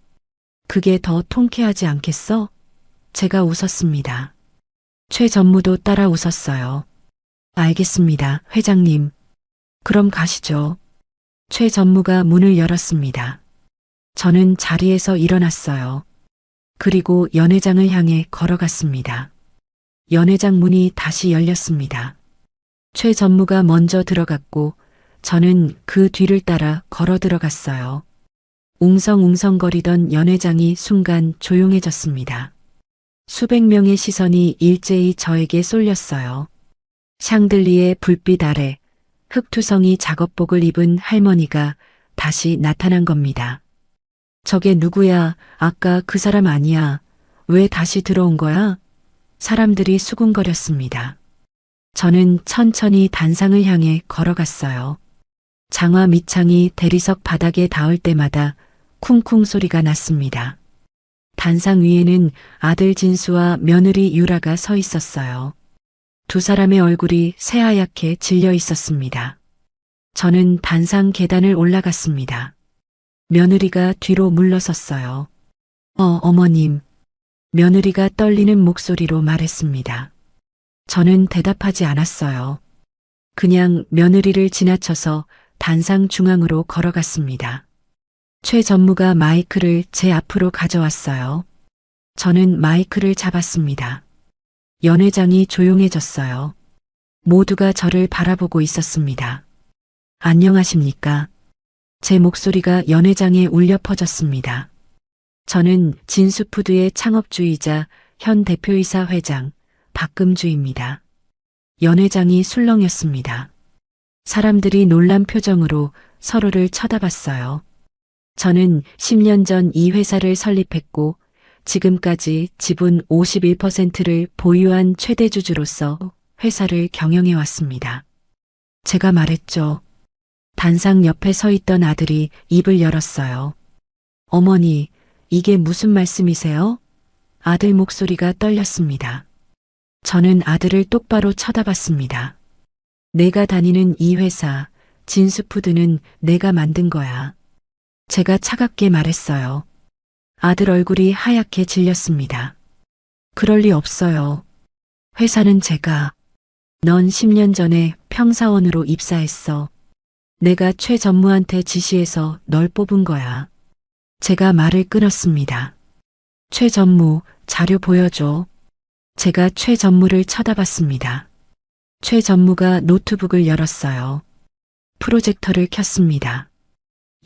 그게 더 통쾌하지 않겠어? 제가 웃었습니다. 최 전무도 따라 웃었어요. 알겠습니다, 회장님. 그럼 가시죠. 최 전무가 문을 열었습니다. 저는 자리에서 일어났어요. 그리고 연회장을 향해 걸어갔습니다. 연회장 문이 다시 열렸습니다. 최 전무가 먼저 들어갔고 저는 그 뒤를 따라 걸어 들어갔어요. 웅성웅성거리던 연회장이 순간 조용해졌습니다. 수백 명의 시선이 일제히 저에게 쏠렸어요. 샹들리의 불빛 아래 흑투성이 작업복을 입은 할머니가 다시 나타난 겁니다. 저게 누구야? 아까 그 사람 아니야? 왜 다시 들어온 거야? 사람들이 수군거렸습니다. 저는 천천히 단상을 향해 걸어갔어요. 장화 밑창이 대리석 바닥에 닿을 때마다 쿵쿵 소리가 났습니다. 단상 위에는 아들 진수와 며느리 유라가 서 있었어요. 두 사람의 얼굴이 새하얗게 질려 있었습니다. 저는 단상 계단을 올라갔습니다. 며느리가 뒤로 물러섰어요. 어머님. 며느리가 떨리는 목소리로 말했습니다. 저는 대답하지 않았어요. 그냥 며느리를 지나쳐서 단상 중앙으로 걸어갔습니다. 최 전무가 마이크를 제 앞으로 가져왔어요. 저는 마이크를 잡았습니다. 연회장이 조용해졌어요. 모두가 저를 바라보고 있었습니다. 안녕하십니까? 제 목소리가 연회장에 울려 퍼졌습니다. 저는 진수푸드의 창업주이자 현 대표이사 회장 박금주입니다. 연회장이 술렁였습니다. 사람들이 놀란 표정으로 서로를 쳐다봤어요. 저는 10년 전 이 회사를 설립했고 지금까지 지분 51%를 보유한 최대 주주로서 회사를 경영해 왔습니다. 제가 말했죠. 단상 옆에 서 있던 아들이 입을 열었어요. 어머니, 이게 무슨 말씀이세요? 아들 목소리가 떨렸습니다. 저는 아들을 똑바로 쳐다봤습니다. 내가 다니는 이 회사, 진수푸드는 내가 만든 거야. 제가 차갑게 말했어요. 아들 얼굴이 하얗게 질렸습니다. 그럴 리 없어요. 회사는 제가. 넌 10년 전에 평사원으로 입사했어. 내가 최 전무한테 지시해서 널 뽑은 거야. 제가 말을 끊었습니다. 최 전무, 자료 보여줘. 제가 최 전무를 쳐다봤습니다. 최 전무가 노트북을 열었어요. 프로젝터를 켰습니다.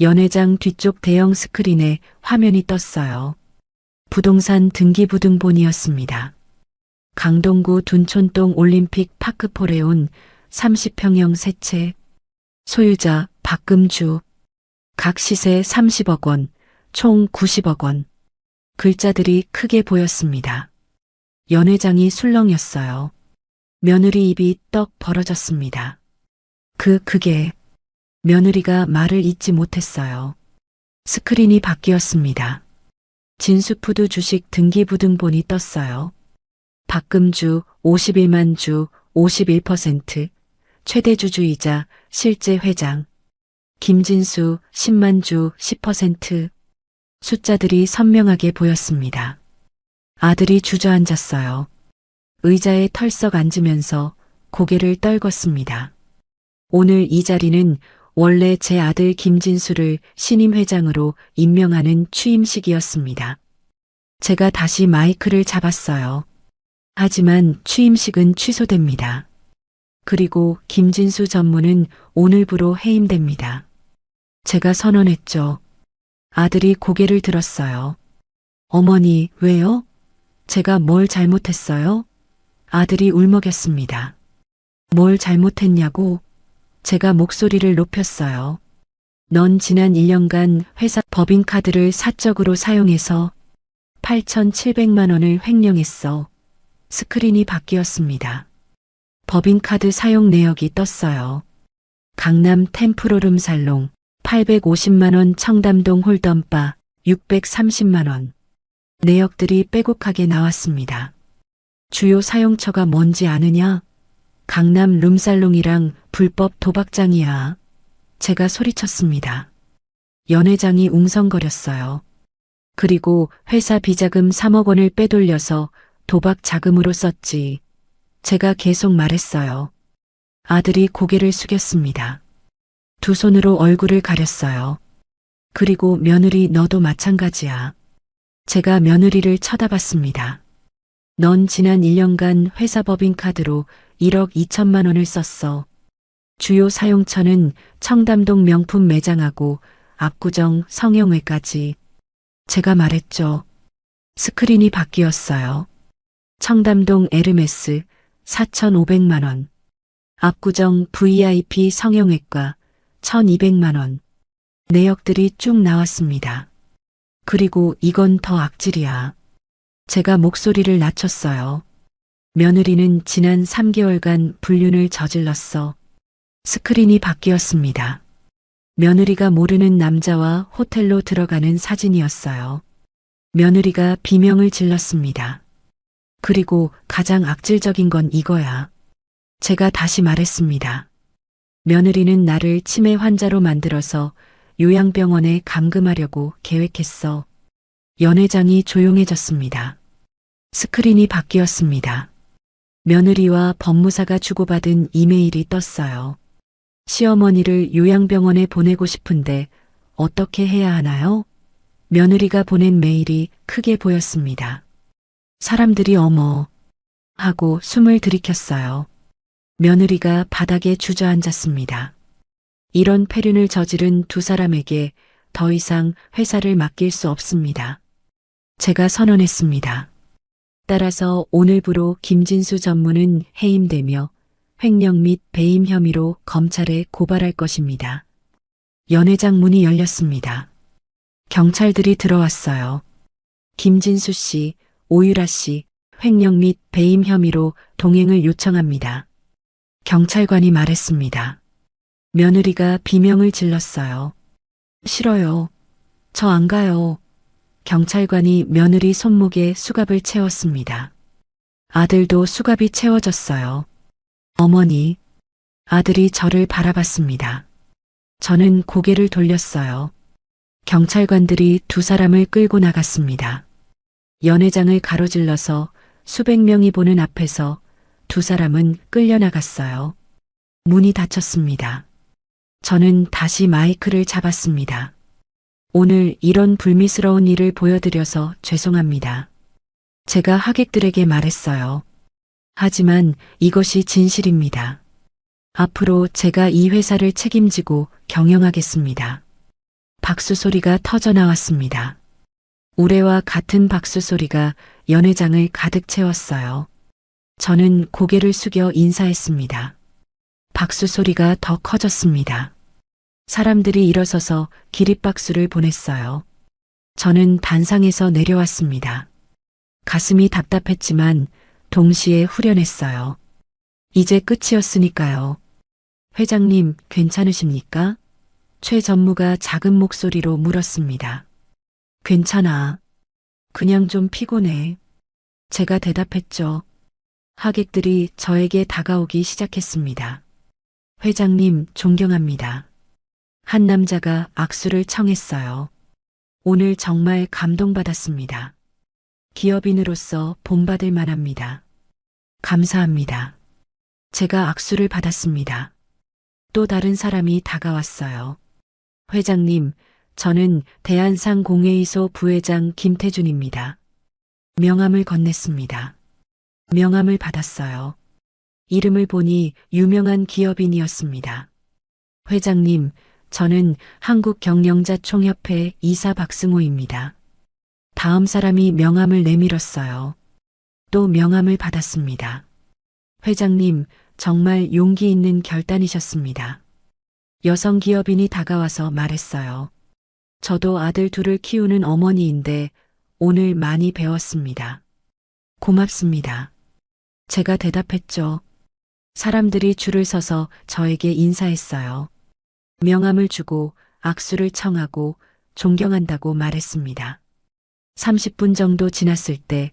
연회장 뒤쪽 대형 스크린에 화면이 떴어요. 부동산 등기부등본이었습니다. 강동구 둔촌동 올림픽 파크폴에 온 30평형 세 채. 소유자 박금주. 각 시세 30억 원, 총 90억 원. 글자들이 크게 보였습니다. 연회장이 술렁였어요. 며느리 입이 떡 벌어졌습니다. 그게 며느리가 말을 잇지 못했어요. 스크린이 바뀌었습니다. 진수푸드 주식 등기부등본이 떴어요. 박금주 51만 주 51%, 최대 주주이자 실제 회장. 김진수 10만 주 10%. 숫자들이 선명하게 보였습니다. 아들이 주저앉았어요. 의자에 털썩 앉으면서 고개를 떨궜습니다. 오늘 이 자리는 원래 제 아들 김진수를 신임 회장으로 임명하는 취임식이었습니다. 제가 다시 마이크를 잡았어요. 하지만 취임식은 취소됩니다. 그리고 김진수 전무는 오늘부로 해임됩니다. 제가 선언했죠. 아들이 고개를 들었어요. 어머니, 왜요? 제가 뭘 잘못했어요? 아들이 울먹였습니다. 뭘 잘못했냐고? 제가 목소리를 높였어요. 넌 지난 1년간 회사 법인카드를 사적으로 사용해서 8,700만 원을 횡령했어. 스크린이 바뀌었습니다. 법인카드 사용 내역이 떴어요. 강남 템프로룸 살롱 850만 원, 청담동 홀덤바 630만 원. 내역들이 빼곡하게 나왔습니다. 주요 사용처가 뭔지 아느냐? 강남 룸살롱이랑 불법 도박장이야. 제가 소리쳤습니다. 연회장이 웅성거렸어요. 그리고 회사 비자금 3억 원을 빼돌려서 도박 자금으로 썼지. 제가 계속 말했어요. 아들이 고개를 숙였습니다. 두 손으로 얼굴을 가렸어요. 그리고 며느리 너도 마찬가지야. 제가 며느리를 쳐다봤습니다. 넌 지난 1년간 회사 법인카드로 1억 2천만 원을 썼어. 주요 사용처는 청담동 명품 매장하고 압구정 성형외까지. 제가 말했죠. 스크린이 바뀌었어요. 청담동 에르메스 4,500만 원. 압구정 VIP 성형외과 1,200만 원. 내역들이 쭉 나왔습니다. 그리고 이건 더 악질이야. 제가 목소리를 낮췄어요. 며느리는 지난 3개월간 불륜을 저질렀어. 스크린이 바뀌었습니다. 며느리가 모르는 남자와 호텔로 들어가는 사진이었어요. 며느리가 비명을 질렀습니다. 그리고 가장 악질적인 건 이거야. 제가 다시 말했습니다. 며느리는 나를 치매 환자로 만들어서 요양병원에 감금하려고 계획했어. 연회장이 조용해졌습니다. 스크린이 바뀌었습니다. 며느리와 법무사가 주고받은 이메일이 떴어요. 시어머니를 요양병원에 보내고 싶은데 어떻게 해야 하나요? 며느리가 보낸 메일이 크게 보였습니다. 사람들이 어머 하고 숨을 들이켰어요. 며느리가 바닥에 주저앉았습니다. 이런 폐륜을 저지른 두 사람에게 더 이상 회사를 맡길 수 없습니다. 제가 선언했습니다. 따라서 오늘부로 김진수 전무는 해임되며 횡령 및 배임 혐의로 검찰에 고발할 것입니다. 연회장 문이 열렸습니다. 경찰들이 들어왔어요. 김진수 씨, 오유라 씨, 횡령 및 배임 혐의로 동행을 요청합니다. 경찰관이 말했습니다. 며느리가 비명을 질렀어요. 싫어요. 저 안 가요. 경찰관이 며느리 손목에 수갑을 채웠습니다. 아들도 수갑이 채워졌어요. 어머니, 아들이 저를 바라봤습니다. 저는 고개를 돌렸어요. 경찰관들이 두 사람을 끌고 나갔습니다. 연회장을 가로질러서 수백 명이 보는 앞에서 두 사람은 끌려나갔어요. 문이 닫혔습니다. 저는 다시 마이크를 잡았습니다. 오늘 이런 불미스러운 일을 보여드려서 죄송합니다. 제가 하객들에게 말했어요. 하지만 이것이 진실입니다. 앞으로 제가 이 회사를 책임지고 경영하겠습니다. 박수 소리가 터져 나왔습니다. 우레와 같은 박수 소리가 연회장을 가득 채웠어요. 저는 고개를 숙여 인사했습니다. 박수 소리가 더 커졌습니다. 사람들이 일어서서 기립박수를 보냈어요. 저는 단상에서 내려왔습니다. 가슴이 답답했지만 동시에 후련했어요. 이제 끝이었으니까요. 회장님, 괜찮으십니까? 최 전무가 작은 목소리로 물었습니다. 괜찮아. 그냥 좀 피곤해. 제가 대답했죠. 하객들이 저에게 다가오기 시작했습니다. 회장님, 존경합니다. 한 남자가 악수를 청했어요. 오늘 정말 감동받았습니다. 기업인으로서 본받을 만합니다. 감사합니다. 제가 악수를 받았습니다. 또 다른 사람이 다가왔어요. 회장님, 저는 대한상공회의소 부회장 김태준입니다. 명함을 건넸습니다. 명함을 받았어요. 이름을 보니 유명한 기업인이었습니다. 회장님, 저는 한국경영자총협회 이사 박승호입니다. 다음 사람이 명함을 내밀었어요. 또 명함을 받았습니다. 회장님, 정말 용기 있는 결단이셨습니다. 여성 기업인이 다가와서 말했어요. 저도 아들 둘을 키우는 어머니인데 오늘 많이 배웠습니다. 고맙습니다. 제가 대답했죠. 사람들이 줄을 서서 저에게 인사했어요. 명함을 주고 악수를 청하고 존경한다고 말했습니다. 30분 정도 지났을 때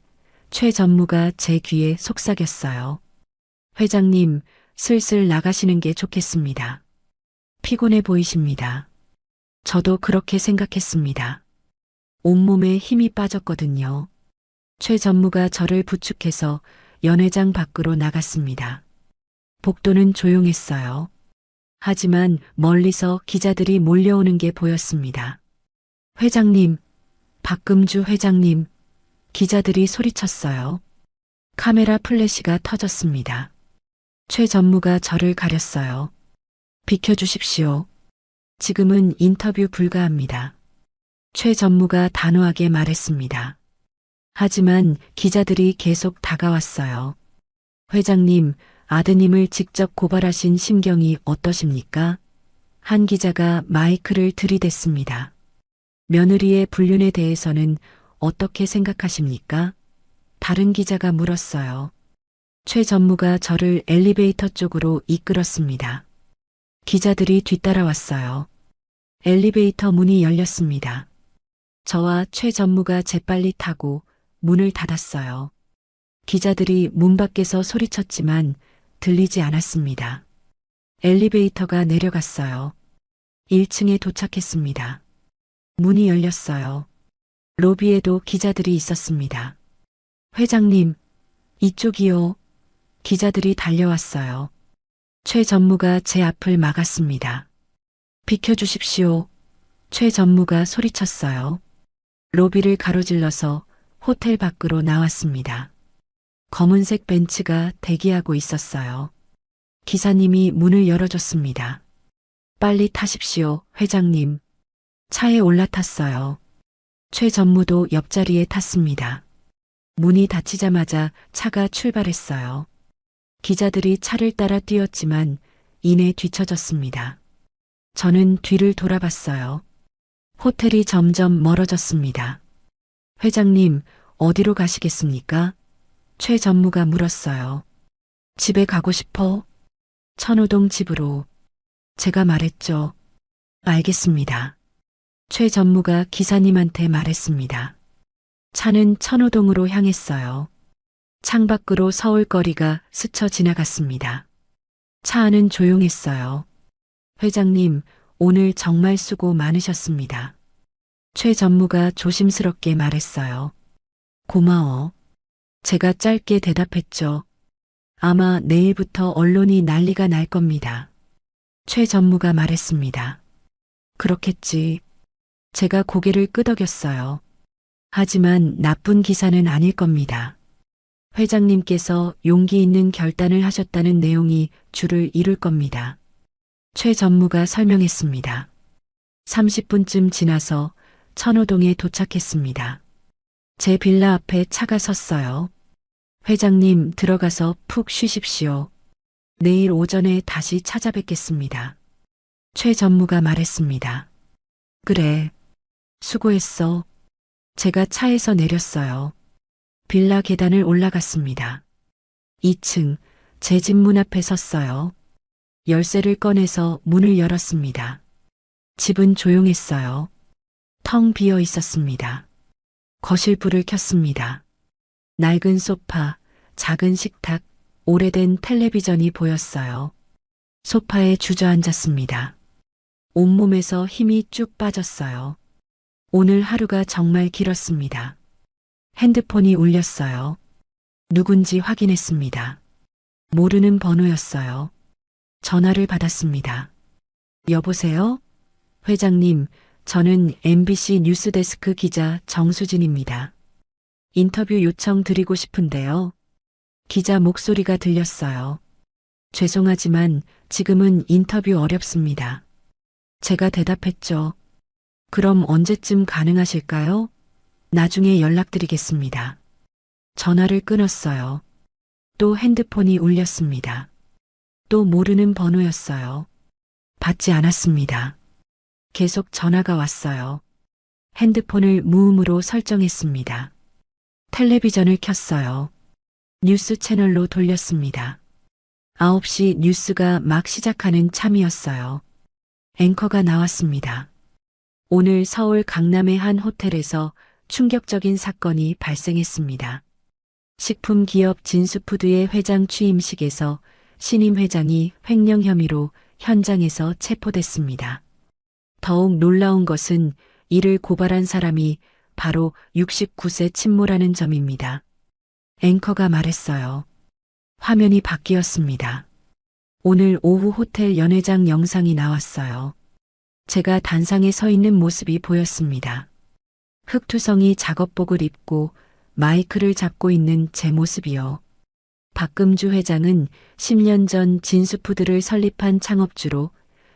최 전무가 제 귀에 속삭였어요. 회장님, 슬슬 나가시는 게 좋겠습니다. 피곤해 보이십니다. 저도 그렇게 생각했습니다. 온몸에 힘이 빠졌거든요. 최 전무가 저를 부축해서 연회장 밖으로 나갔습니다. 복도는 조용했어요. 하지만 멀리서 기자들이 몰려오는 게 보였습니다. 회장님, 박금주 회장님, 기자들이 소리쳤어요. 카메라 플래시가 터졌습니다. 최 전무가 저를 가렸어요. 비켜주십시오. 지금은 인터뷰 불가합니다. 최 전무가 단호하게 말했습니다. 하지만 기자들이 계속 다가왔어요. 회장님, 아드님을 직접 고발하신 심경이 어떠십니까? 한 기자가 마이크를 들이댔습니다. 며느리의 불륜에 대해서는 어떻게 생각하십니까? 다른 기자가 물었어요. 최 전무가 저를 엘리베이터 쪽으로 이끌었습니다. 기자들이 뒤따라왔어요. 엘리베이터 문이 열렸습니다. 저와 최 전무가 재빨리 타고 문을 닫았어요. 기자들이 문 밖에서 소리쳤지만 들리지 않았습니다. 엘리베이터가 내려갔어요. 1층에 도착했습니다. 문이 열렸어요. 로비에도 기자들이 있었습니다. 회장님, 이쪽이요. 기자들이 달려왔어요. 최 전무가 제 앞을 막았습니다. 비켜주십시오. 최 전무가 소리쳤어요. 로비를 가로질러서 호텔 밖으로 나왔습니다. 검은색 벤츠가 대기하고 있었어요. 기사님이 문을 열어줬습니다. 빨리 타십시오, 회장님. 차에 올라탔어요. 최 전무도 옆자리에 탔습니다. 문이 닫히자마자 차가 출발했어요. 기자들이 차를 따라 뛰었지만 이내 뒤처졌습니다. 저는 뒤를 돌아봤어요. 호텔이 점점 멀어졌습니다. 회장님, 어디로 가시겠습니까? 최 전무가 물었어요. 집에 가고 싶어? 천호동 집으로. 제가 말했죠. 알겠습니다. 최 전무가 기사님한테 말했습니다. 차는 천호동으로 향했어요. 창밖으로 서울거리가 스쳐 지나갔습니다. 차 안은 조용했어요. 회장님, 오늘 정말 수고 많으셨습니다. 최 전무가 조심스럽게 말했어요. 고마워. 제가 짧게 대답했죠. 아마 내일부터 언론이 난리가 날 겁니다. 최 전무가 말했습니다. 그렇겠지. 제가 고개를 끄덕였어요. 하지만 나쁜 기사는 아닐 겁니다. 회장님께서 용기 있는 결단을 하셨다는 내용이 줄을 이룰 겁니다. 최 전무가 설명했습니다. 30분쯤 지나서 천호동에 도착했습니다. 제 빌라 앞에 차가 섰어요. 회장님, 들어가서 푹 쉬십시오. 내일 오전에 다시 찾아뵙겠습니다. 최 전무가 말했습니다. 그래. 수고했어. 제가 차에서 내렸어요. 빌라 계단을 올라갔습니다. 2층, 제 집 문 앞에 섰어요. 열쇠를 꺼내서 문을 열었습니다. 집은 조용했어요. 텅 비어 있었습니다. 거실 불을 켰습니다. 낡은 소파, 작은 식탁, 오래된 텔레비전이 보였어요. 소파에 주저앉았습니다. 온몸에서 힘이 쭉 빠졌어요. 오늘 하루가 정말 길었습니다. 핸드폰이 울렸어요. 누군지 확인했습니다. 모르는 번호였어요. 전화를 받았습니다. 여보세요? 회장님, 저는 MBC 뉴스데스크 기자 정수진입니다. 인터뷰 요청 드리고 싶은데요. 기자 목소리가 들렸어요. 죄송하지만 지금은 인터뷰 어렵습니다. 제가 대답했죠. 그럼 언제쯤 가능하실까요? 나중에 연락드리겠습니다. 전화를 끊었어요. 또 핸드폰이 울렸습니다. 또 모르는 번호였어요. 받지 않았습니다. 계속 전화가 왔어요. 핸드폰을 무음으로 설정했습니다. 텔레비전을 켰어요. 뉴스 채널로 돌렸습니다. 9시 뉴스가 막 시작하는 참이었어요. 앵커가 나왔습니다. 오늘 서울 강남의 한 호텔에서 충격적인 사건이 발생했습니다. 식품기업 진수푸드의 회장 취임식에서 신임 회장이 횡령 혐의로 현장에서 체포됐습니다. 더욱 놀라운 것은 이를 고발한 사람이 바로 69세 친모라는 점입니다. 앵커가 말했어요. 화면이 바뀌었습니다. 오늘 오후 호텔 연회장 영상이 나왔어요. 제가 단상에 서 있는 모습이 보였습니다. 흑투성이 작업복을 입고 마이크를 잡고 있는 제 모습이요. 박금주 회장은 10년 전 진수푸드를 설립한 창업주로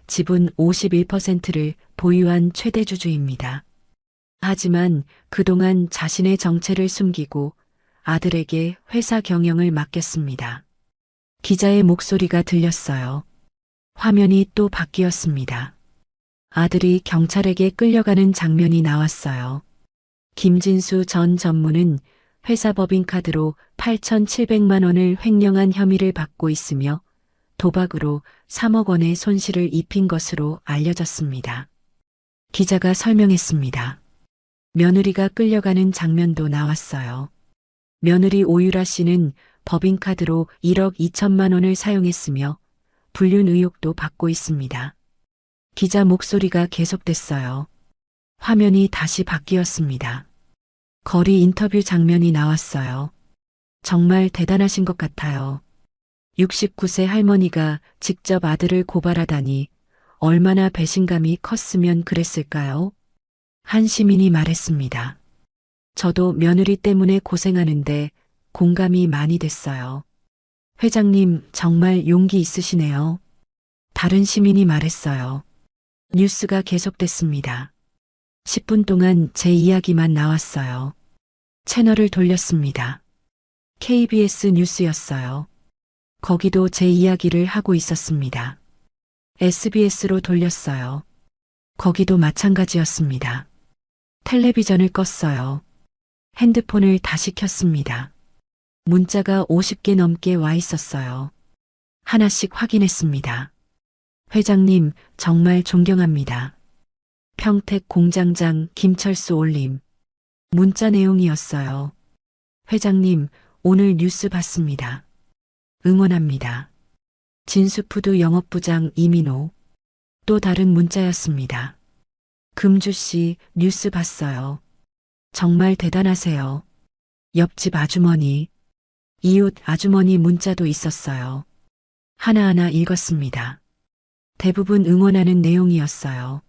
지분 51%를 보유한 최대주주입니다. 하지만 그동안 자신의 정체를 숨기고 아들에게 회사 경영을 맡겼습니다. 기자의 목소리가 들렸어요. 화면이 또 바뀌었습니다. 아들이 경찰에게 끌려가는 장면이 나왔어요. 김진수 전 전무는 회사 법인카드로 8,700만 원을 횡령한 혐의를 받고 있으며 도박으로 3억 원의 손실을 입힌 것으로 알려졌습니다. 기자가 설명했습니다. 며느리가 끌려가는 장면도 나왔어요. 며느리 오유라 씨는 법인카드로 1억 2천만 원을 사용했으며 불륜 의혹도 받고 있습니다. 기자 목소리가 계속됐어요. 화면이 다시 바뀌었습니다. 거리 인터뷰 장면이 나왔어요. 정말 대단하신 것 같아요. 69세 할머니가 직접 아들을 고발하다니 얼마나 배신감이 컸으면 그랬을까요? 한 시민이 말했습니다. 저도 며느리 때문에 고생하는데 공감이 많이 됐어요. 회장님 정말 용기 있으시네요. 다른 시민이 말했어요. 뉴스가 계속됐습니다. 10분 동안 제 이야기만 나왔어요. 채널을 돌렸습니다. KBS 뉴스였어요. 거기도 제 이야기를 하고 있었습니다. SBS로 돌렸어요. 거기도 마찬가지였습니다. 텔레비전을 껐어요. 핸드폰을 다시 켰습니다. 문자가 50개 넘게 와 있었어요. 하나씩 확인했습니다. 회장님, 정말 존경합니다. 평택 공장장 김철수 올림. 문자 내용이었어요. 회장님, 오늘 뉴스 봤습니다. 응원합니다. 진수푸드 영업부장 이민호. 또 다른 문자였습니다. 금주씨, 뉴스 봤어요. 정말 대단하세요. 옆집 아주머니. 이웃 아주머니 문자도 있었어요. 하나하나 읽었습니다. 대부분 응원하는 내용이었어요.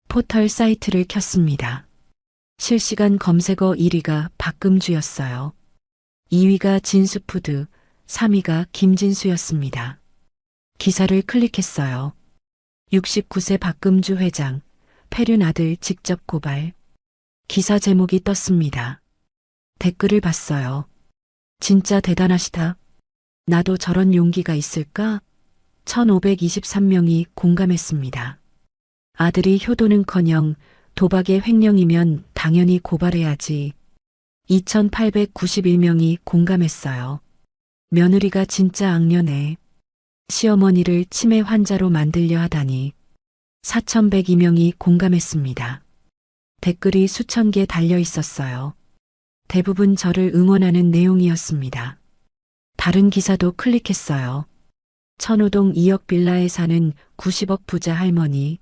포털 사이트를 켰습니다. 실시간 검색어 1위가 박금주였어요. 2위가 진수푸드, 3위가 김진수였습니다. 기사를 클릭했어요. 69세 박금주 회장, 폐륜 아들 직접 고발. 기사 제목이 떴습니다. 댓글을 봤어요. 진짜 대단하시다. 나도 저런 용기가 있을까? 1523명이 공감했습니다. 아들이 효도는커녕 도박의 횡령이면 당연히 고발해야지. 2891명이 공감했어요. 며느리가 진짜 악녀네. 시어머니를 치매 환자로 만들려 하다니. 4102명이 공감했습니다. 댓글이 수천 개 달려 있었어요. 대부분 저를 응원하는 내용이었습니다. 다른 기사도 클릭했어요. 천호동 2억 빌라에 사는 90억 부자 할머니.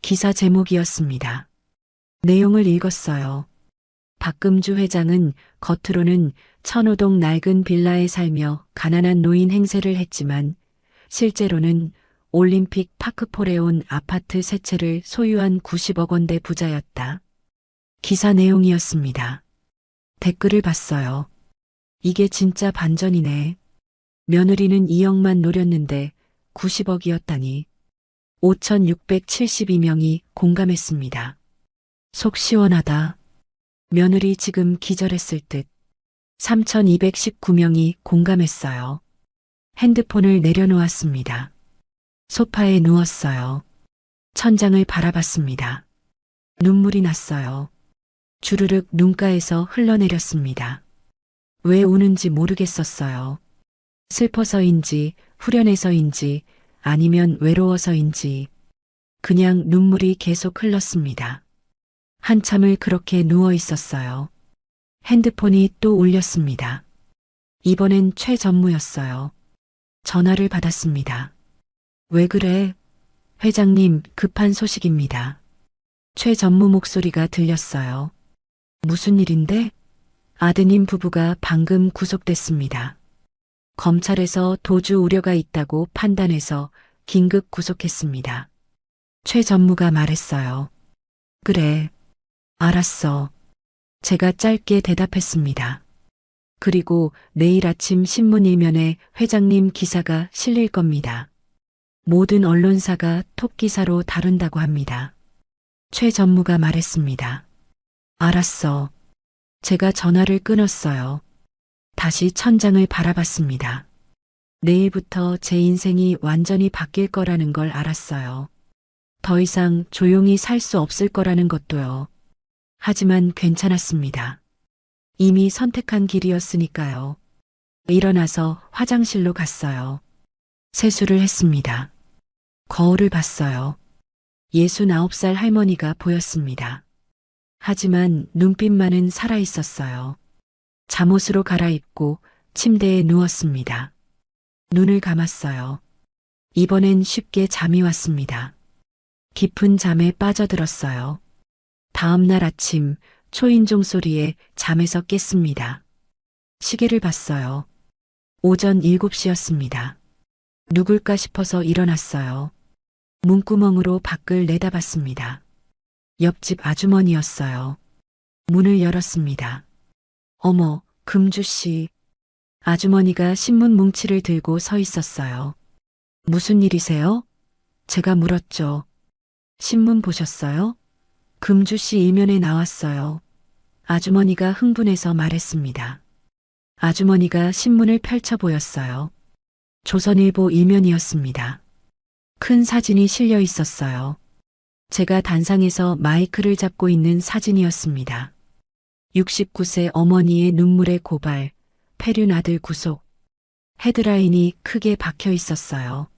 기사 제목이었습니다. 내용을 읽었어요. 박금주 회장은 겉으로는 천호동 낡은 빌라에 살며 가난한 노인 행세를 했지만 실제로는 올림픽 파크폴에 온 아파트 세 채를 소유한 90억 원대 부자였다. 기사 내용이었습니다. 댓글을 봤어요. 이게 진짜 반전이네. 며느리는 2억만 노렸는데 90억이었다니. 5672명이 공감했습니다. 속 시원하다. 며느리 지금 기절했을 듯. 3219명이 공감했어요. 핸드폰을 내려놓았습니다. 소파에 누웠어요. 천장을 바라봤습니다. 눈물이 났어요. 주르륵 눈가에서 흘러내렸습니다. 왜 우는지 모르겠었어요. 슬퍼서인지, 후련해서인지, 아니면 외로워서인지, 그냥 눈물이 계속 흘렀습니다. 한참을 그렇게 누워 있었어요. 핸드폰이 또 울렸습니다. 이번엔 최 전무였어요. 전화를 받았습니다. 왜 그래? 회장님, 급한 소식입니다. 최 전무 목소리가 들렸어요. 무슨 일인데? 아드님 부부가 방금 구속됐습니다. 검찰에서 도주 우려가 있다고 판단해서 긴급 구속했습니다. 최 전무가 말했어요. 그래. 알았어. 제가 짧게 대답했습니다. 그리고 내일 아침 신문 일면에 회장님 기사가 실릴 겁니다. 모든 언론사가 톱 기사로 다룬다고 합니다. 최 전무가 말했습니다. 알았어. 제가 전화를 끊었어요. 다시 천장을 바라봤습니다. 내일부터 제 인생이 완전히 바뀔 거라는 걸 알았어요. 더 이상 조용히 살 수 없을 거라는 것도요. 하지만 괜찮았습니다. 이미 선택한 길이었으니까요. 일어나서 화장실로 갔어요. 세수를 했습니다. 거울을 봤어요. 69살 할머니가 보였습니다. 하지만 눈빛만은 살아 있었어요. 잠옷으로 갈아입고 침대에 누웠습니다. 눈을 감았어요. 이번엔 쉽게 잠이 왔습니다. 깊은 잠에 빠져들었어요. 다음 날 아침 초인종 소리에 잠에서 깼습니다. 시계를 봤어요. 오전 7시였습니다. 누굴까 싶어서 일어났어요. 문구멍으로 밖을 내다봤습니다. 옆집 아주머니였어요. 문을 열었습니다. 어머, 금주 씨. 아주머니가 신문 뭉치를 들고 서 있었어요. 무슨 일이세요? 제가 물었죠. 신문 보셨어요? 금주 씨 일면에 나왔어요. 아주머니가 흥분해서 말했습니다. 아주머니가 신문을 펼쳐 보였어요. 조선일보 일면이었습니다. 큰 사진이 실려 있었어요. 제가 단상에서 마이크를 잡고 있는 사진이었습니다. 69세 어머니의 눈물의 고발, 폐륜 아들 구속. 헤드라인이 크게 박혀 있었어요.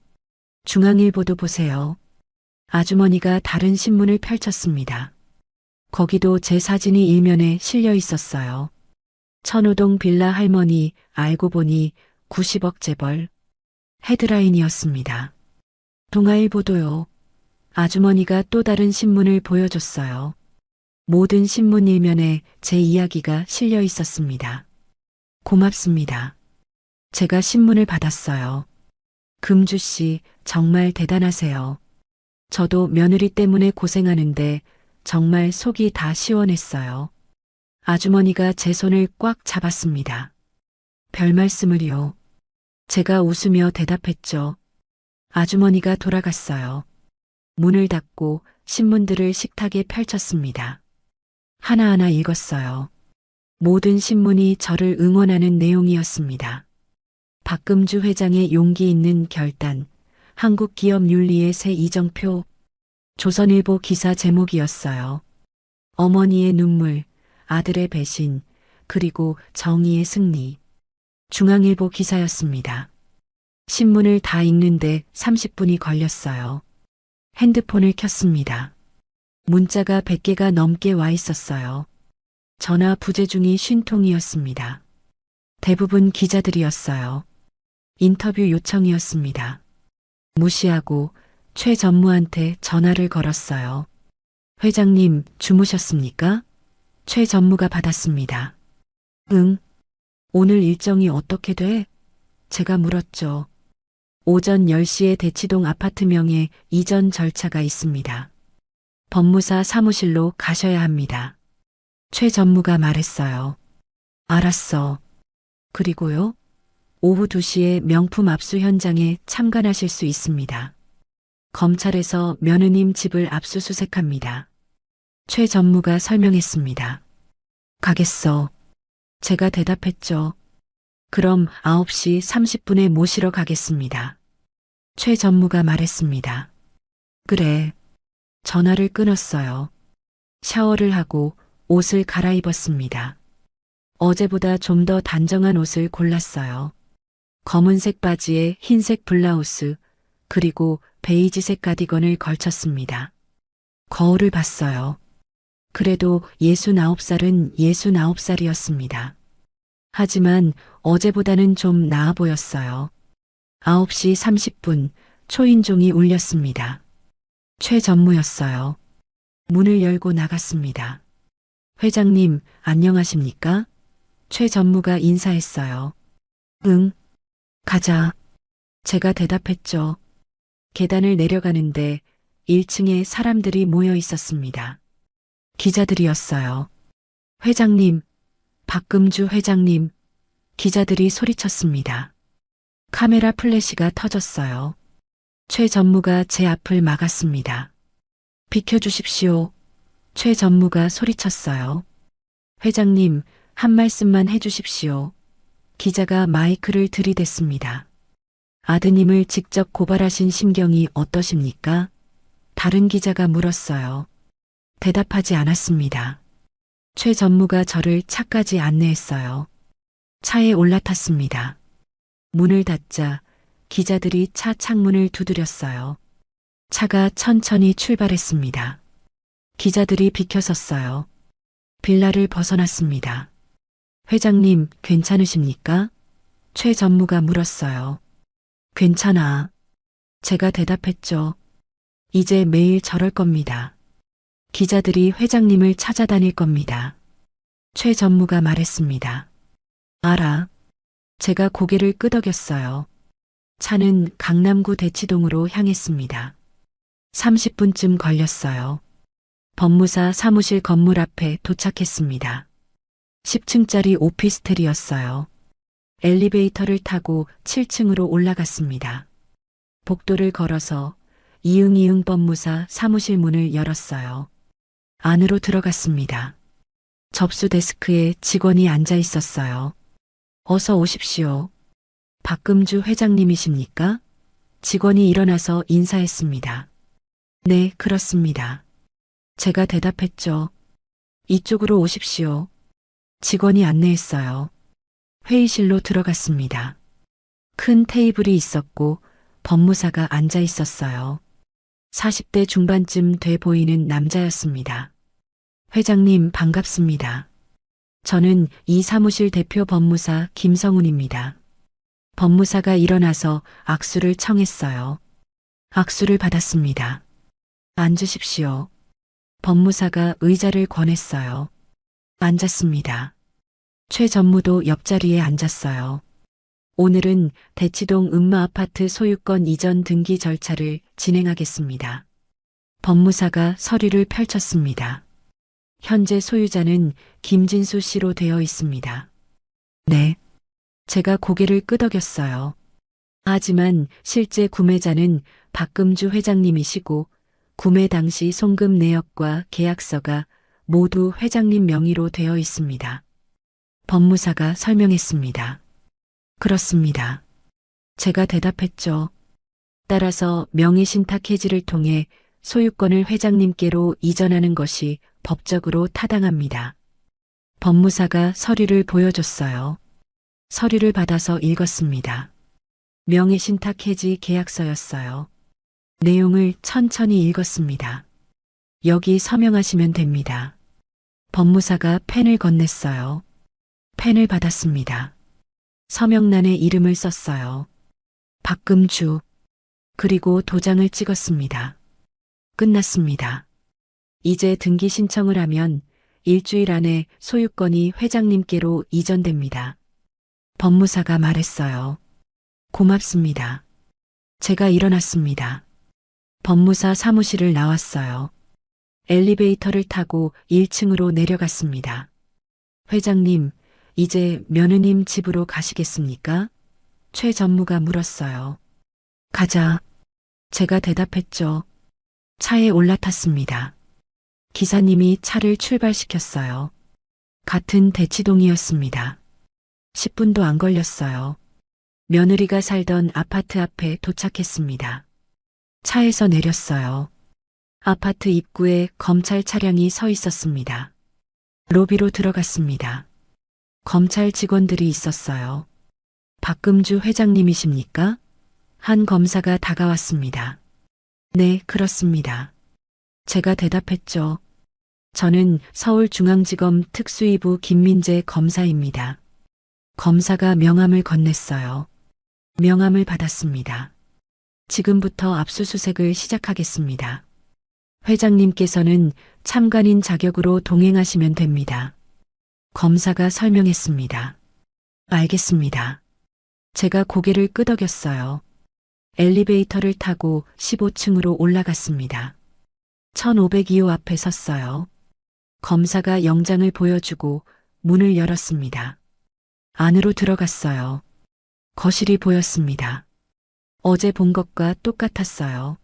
중앙일보도 보세요. 아주머니가 다른 신문을 펼쳤습니다. 거기도 제 사진이 일면에 실려 있었어요. 천호동 빌라 할머니 알고 보니 90억 재벌. 헤드라인이었습니다. 동아일보도요. 아주머니가 또 다른 신문을 보여줬어요. 모든 신문 일면에 제 이야기가 실려 있었습니다. 고맙습니다. 제가 신문을 받았어요. 금주 씨, 정말 대단하세요. 저도 며느리 때문에 고생하는데 정말 속이 다 시원했어요. 아주머니가 제 손을 꽉 잡았습니다. 별 말씀을요. 제가 웃으며 대답했죠. 아주머니가 돌아갔어요. 문을 닫고 신문들을 식탁에 펼쳤습니다. 하나하나 읽었어요. 모든 신문이 저를 응원하는 내용이었습니다. 박금주 회장의 용기 있는 결단, 한국기업윤리의 새 이정표, 조선일보 기사 제목이었어요. 어머니의 눈물, 아들의 배신, 그리고 정의의 승리. 중앙일보 기사였습니다. 신문을 다 읽는데 30분이 걸렸어요. 핸드폰을 켰습니다. 문자가 100개가 넘게 와 있었어요. 전화 부재중이 50통이었습니다. 대부분 기자들이었어요. 인터뷰 요청이었습니다. 무시하고 최 전무한테 전화를 걸었어요. 회장님, 주무셨습니까? 최 전무가 받았습니다. 응. 오늘 일정이 어떻게 돼? 제가 물었죠. 오전 10시에 대치동 아파트 명의 이전 절차가 있습니다. 법무사 사무실로 가셔야 합니다. 최 전무가 말했어요. 알았어. 그리고요? 오후 2시에 명품 압수 현장에 참관하실 수 있습니다. 검찰에서 며느님 집을 압수수색합니다. 최 전무가 설명했습니다. 가겠어. 제가 대답했죠. 그럼 9시 30분에 모시러 가겠습니다. 최 전무가 말했습니다. 그래. 전화를 끊었어요. 샤워를 하고 옷을 갈아입었습니다. 어제보다 좀 더 단정한 옷을 골랐어요. 검은색 바지에 흰색 블라우스, 그리고 베이지색 가디건을 걸쳤습니다. 거울을 봤어요. 그래도 69살은 69살이었습니다. 하지만 어제보다는 좀 나아 보였어요. 9시 30분 초인종이 울렸습니다. 최 전무였어요. 문을 열고 나갔습니다. 회장님, 안녕하십니까? 최 전무가 인사했어요. 응, 가자. 제가 대답했죠. 계단을 내려가는데 1층에 사람들이 모여 있었습니다. 기자들이었어요. 회장님, 박금주 회장님, 기자들이 소리쳤습니다. 카메라 플래시가 터졌어요. 최 전무가 제 앞을 막았습니다. 비켜주십시오. 최 전무가 소리쳤어요. 회장님, 한 말씀만 해주십시오. 기자가 마이크를 들이댔습니다. 아드님을 직접 고발하신 심경이 어떠십니까? 다른 기자가 물었어요. 대답하지 않았습니다. 최 전무가 저를 차까지 안내했어요. 차에 올라탔습니다. 문을 닫자 기자들이 차 창문을 두드렸어요. 차가 천천히 출발했습니다. 기자들이 비켜섰어요. 빌라를 벗어났습니다. 회장님, 괜찮으십니까? 최 전무가 물었어요. 괜찮아. 제가 대답했죠. 이제 매일 저럴 겁니다. 기자들이 회장님을 찾아다닐 겁니다. 최 전무가 말했습니다. 알아. 제가 고개를 끄덕였어요. 차는 강남구 대치동으로 향했습니다. 30분쯤 걸렸어요. 법무사 사무실 건물 앞에 도착했습니다. 10층짜리 오피스텔이었어요. 엘리베이터를 타고 7층으로 올라갔습니다. 복도를 걸어서 이응이응 법무사 사무실 문을 열었어요. 안으로 들어갔습니다. 접수 데스크에 직원이 앉아 있었어요. 어서 오십시오. 박금주 회장님이십니까? 직원이 일어나서 인사했습니다. 네, 그렇습니다. 제가 대답했죠. 이쪽으로 오십시오. 직원이 안내했어요. 회의실로 들어갔습니다. 큰 테이블이 있었고 법무사가 앉아 있었어요. 40대 중반쯤 돼 보이는 남자였습니다. 회장님, 반갑습니다. 저는 이 사무실 대표 법무사 김성훈입니다. 법무사가 일어나서 악수를 청했어요. 악수를 받았습니다. 앉으십시오. 법무사가 의자를 권했어요. 앉았습니다. 최 전무도 옆자리에 앉았어요. 오늘은 대치동 음마아파트 소유권 이전 등기 절차를 진행하겠습니다. 법무사가 서류를 펼쳤습니다. 현재 소유자는 김진수 씨로 되어 있습니다. 네. 제가 고개를 끄덕였어요. 하지만 실제 구매자는 박금주 회장님이시고 구매 당시 송금 내역과 계약서가 모두 회장님 명의로 되어 있습니다. 법무사가 설명했습니다. 그렇습니다. 제가 대답했죠. 따라서 명의신탁 해지를 통해 소유권을 회장님께로 이전하는 것이 법적으로 타당합니다. 법무사가 서류를 보여줬어요. 서류를 받아서 읽었습니다. 명의신탁 해지 계약서였어요. 내용을 천천히 읽었습니다. 여기 서명하시면 됩니다. 법무사가 펜을 건넸어요. 펜을 받았습니다. 서명란에 이름을 썼어요. 박금주. 그리고 도장을 찍었습니다. 끝났습니다. 이제 등기 신청을 하면 일주일 안에 소유권이 회장님께로 이전됩니다. 법무사가 말했어요. 고맙습니다. 제가 일어났습니다. 법무사 사무실을 나왔어요. 엘리베이터를 타고 1층으로 내려갔습니다. 회장님, 이제 며느님 집으로 가시겠습니까? 최 전무가 물었어요. 가자. 제가 대답했죠. 차에 올라탔습니다. 기사님이 차를 출발시켰어요. 같은 대치동이었습니다. 10분도 안 걸렸어요. 며느리가 살던 아파트 앞에 도착했습니다. 차에서 내렸어요. 아파트 입구에 검찰 차량이 서 있었습니다. 로비로 들어갔습니다. 검찰 직원들이 있었어요. 박금주 회장님이십니까? 한 검사가 다가왔습니다. 네, 그렇습니다. 제가 대답했죠. 저는 서울중앙지검 특수이부 김민재 검사입니다. 검사가 명함을 건넸어요. 명함을 받았습니다. 지금부터 압수수색을 시작하겠습니다. 회장님께서는 참관인 자격으로 동행하시면 됩니다. 검사가 설명했습니다. 알겠습니다. 제가 고개를 끄덕였어요. 엘리베이터를 타고 15층으로 올라갔습니다. 1502호 앞에 섰어요. 검사가 영장을 보여주고 문을 열었습니다. 안으로 들어갔어요. 거실이 보였습니다. 어제 본 것과 똑같았어요.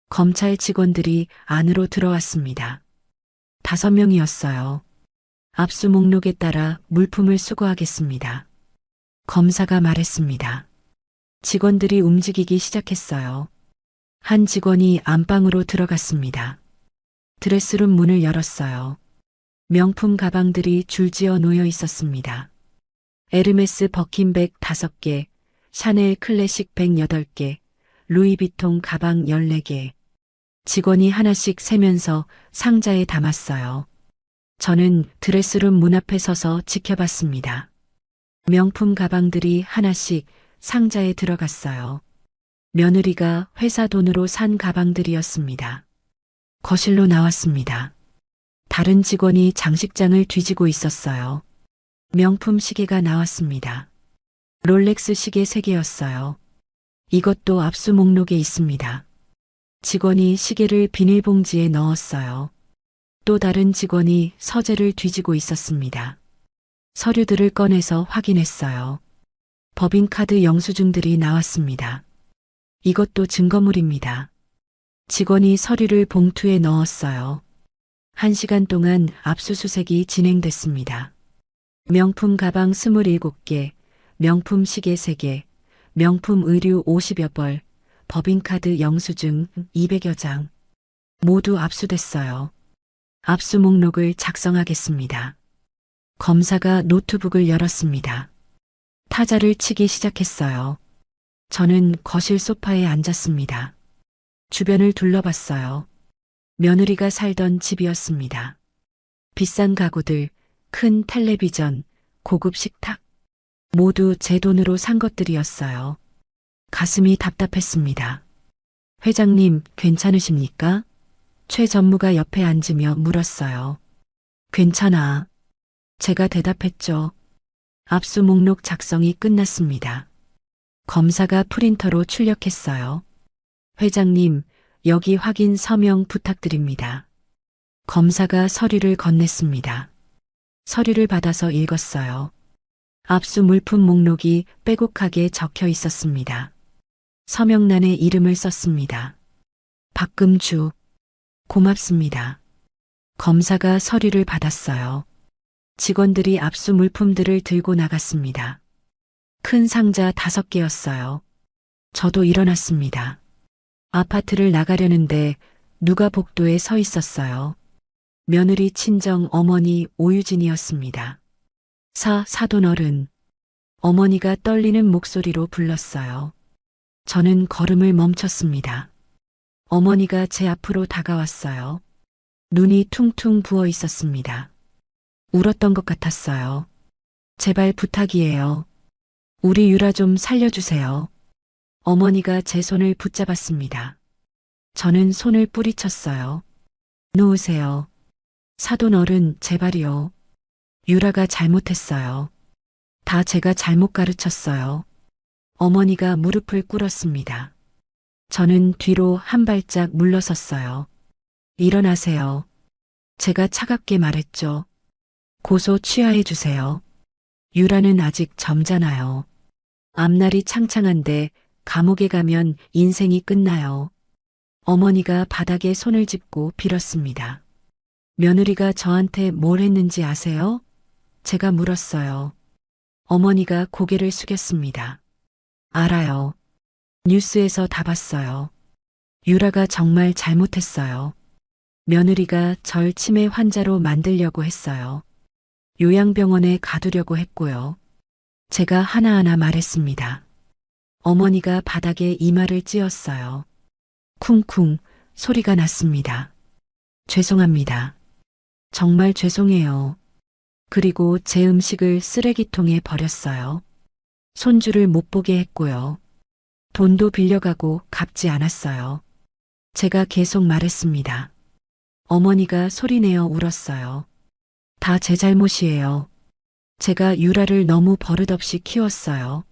검찰 직원들이 안으로 들어왔습니다. 5명이었어요. 압수 목록에 따라 물품을 수거하겠습니다. 검사가 말했습니다. 직원들이 움직이기 시작했어요. 한 직원이 안방으로 들어갔습니다. 드레스룸 문을 열었어요. 명품 가방들이 줄지어 놓여 있었습니다. 에르메스 버킨백 5개, 샤넬 클래식 백 8개, 루이비통 가방 14개. 직원이 하나씩 세면서 상자에 담았어요. 저는 드레스룸 문 앞에 서서 지켜봤습니다. 명품 가방들이 하나씩 상자에 들어갔어요. 며느리가 회사 돈으로 산 가방들이었습니다. 거실로 나왔습니다. 다른 직원이 장식장을 뒤지고 있었어요. 명품 시계가 나왔습니다. 롤렉스 시계 3개였어요. 이것도 압수 목록에 있습니다. 직원이 시계를 비닐봉지에 넣었어요. 또 다른 직원이 서재를 뒤지고 있었습니다. 서류들을 꺼내서 확인했어요. 법인카드 영수증들이 나왔습니다. 이것도 증거물입니다. 직원이 서류를 봉투에 넣었어요. 1시간 동안 압수수색이 진행됐습니다. 명품 가방 27개, 명품 시계 3개, 명품 의류 50여 벌, 법인카드 영수증 200여 장. 모두 압수됐어요. 압수 목록을 작성하겠습니다. 검사가 노트북을 열었습니다. 타자를 치기 시작했어요. 저는 거실 소파에 앉았습니다. 주변을 둘러봤어요. 며느리가 살던 집이었습니다. 비싼 가구들, 큰 텔레비전, 고급 식탁. 모두 제 돈으로 산 것들이었어요. 가슴이 답답했습니다. 회장님, 괜찮으십니까? 최 전무가 옆에 앉으며 물었어요. 괜찮아. 제가 대답했죠. 압수 목록 작성이 끝났습니다. 검사가 프린터로 출력했어요. 회장님, 여기 확인 서명 부탁드립니다. 검사가 서류를 건넸습니다. 서류를 받아서 읽었어요. 압수 물품 목록이 빼곡하게 적혀 있었습니다. 서명란에 이름을 썼습니다. 박금주. 고맙습니다. 검사가 서류를 받았어요. 직원들이 압수 물품들을 들고 나갔습니다. 큰 상자 5개였어요. 저도 일어났습니다. 아파트를 나가려는데 누가 복도에 서 있었어요. 며느리 친정 어머니 오유진이었습니다. 사돈 어른. 어머니가 떨리는 목소리로 불렀어요. 저는 걸음을 멈췄습니다. 어머니가 제 앞으로 다가왔어요. 눈이 퉁퉁 부어 있었습니다. 울었던 것 같았어요. 제발 부탁이에요. 우리 유라 좀 살려주세요. 어머니가 제 손을 붙잡았습니다. 저는 손을 뿌리쳤어요. 놓으세요. 사돈 어른, 제발이요. 유라가 잘못했어요. 다 제가 잘못 가르쳤어요. 어머니가 무릎을 꿇었습니다. 저는 뒤로 한 발짝 물러섰어요. 일어나세요. 제가 차갑게 말했죠. 고소 취하해 주세요. 유라는 아직 젊잖아요. 앞날이 창창한데 감옥에 가면 인생이 끝나요. 어머니가 바닥에 손을 짚고 빌었습니다. 며느리가 저한테 뭘 했는지 아세요? 제가 물었어요. 어머니가 고개를 숙였습니다. 알아요. 뉴스에서 다 봤어요. 유라가 정말 잘못했어요. 며느리가 절 치매 환자로 만들려고 했어요. 요양병원에 가두려고 했고요. 제가 하나하나 말했습니다. 어머니가 바닥에 이마를 찧었어요. 쿵쿵 소리가 났습니다. 죄송합니다. 정말 죄송해요. 그리고 제 음식을 쓰레기통에 버렸어요. 손주를 못 보게 했고요. 돈도 빌려가고 갚지 않았어요. 제가 계속 말했습니다. 어머니가 소리내어 울었어요. 다 제 잘못이에요. 제가 유라를 너무 버릇없이 키웠어요.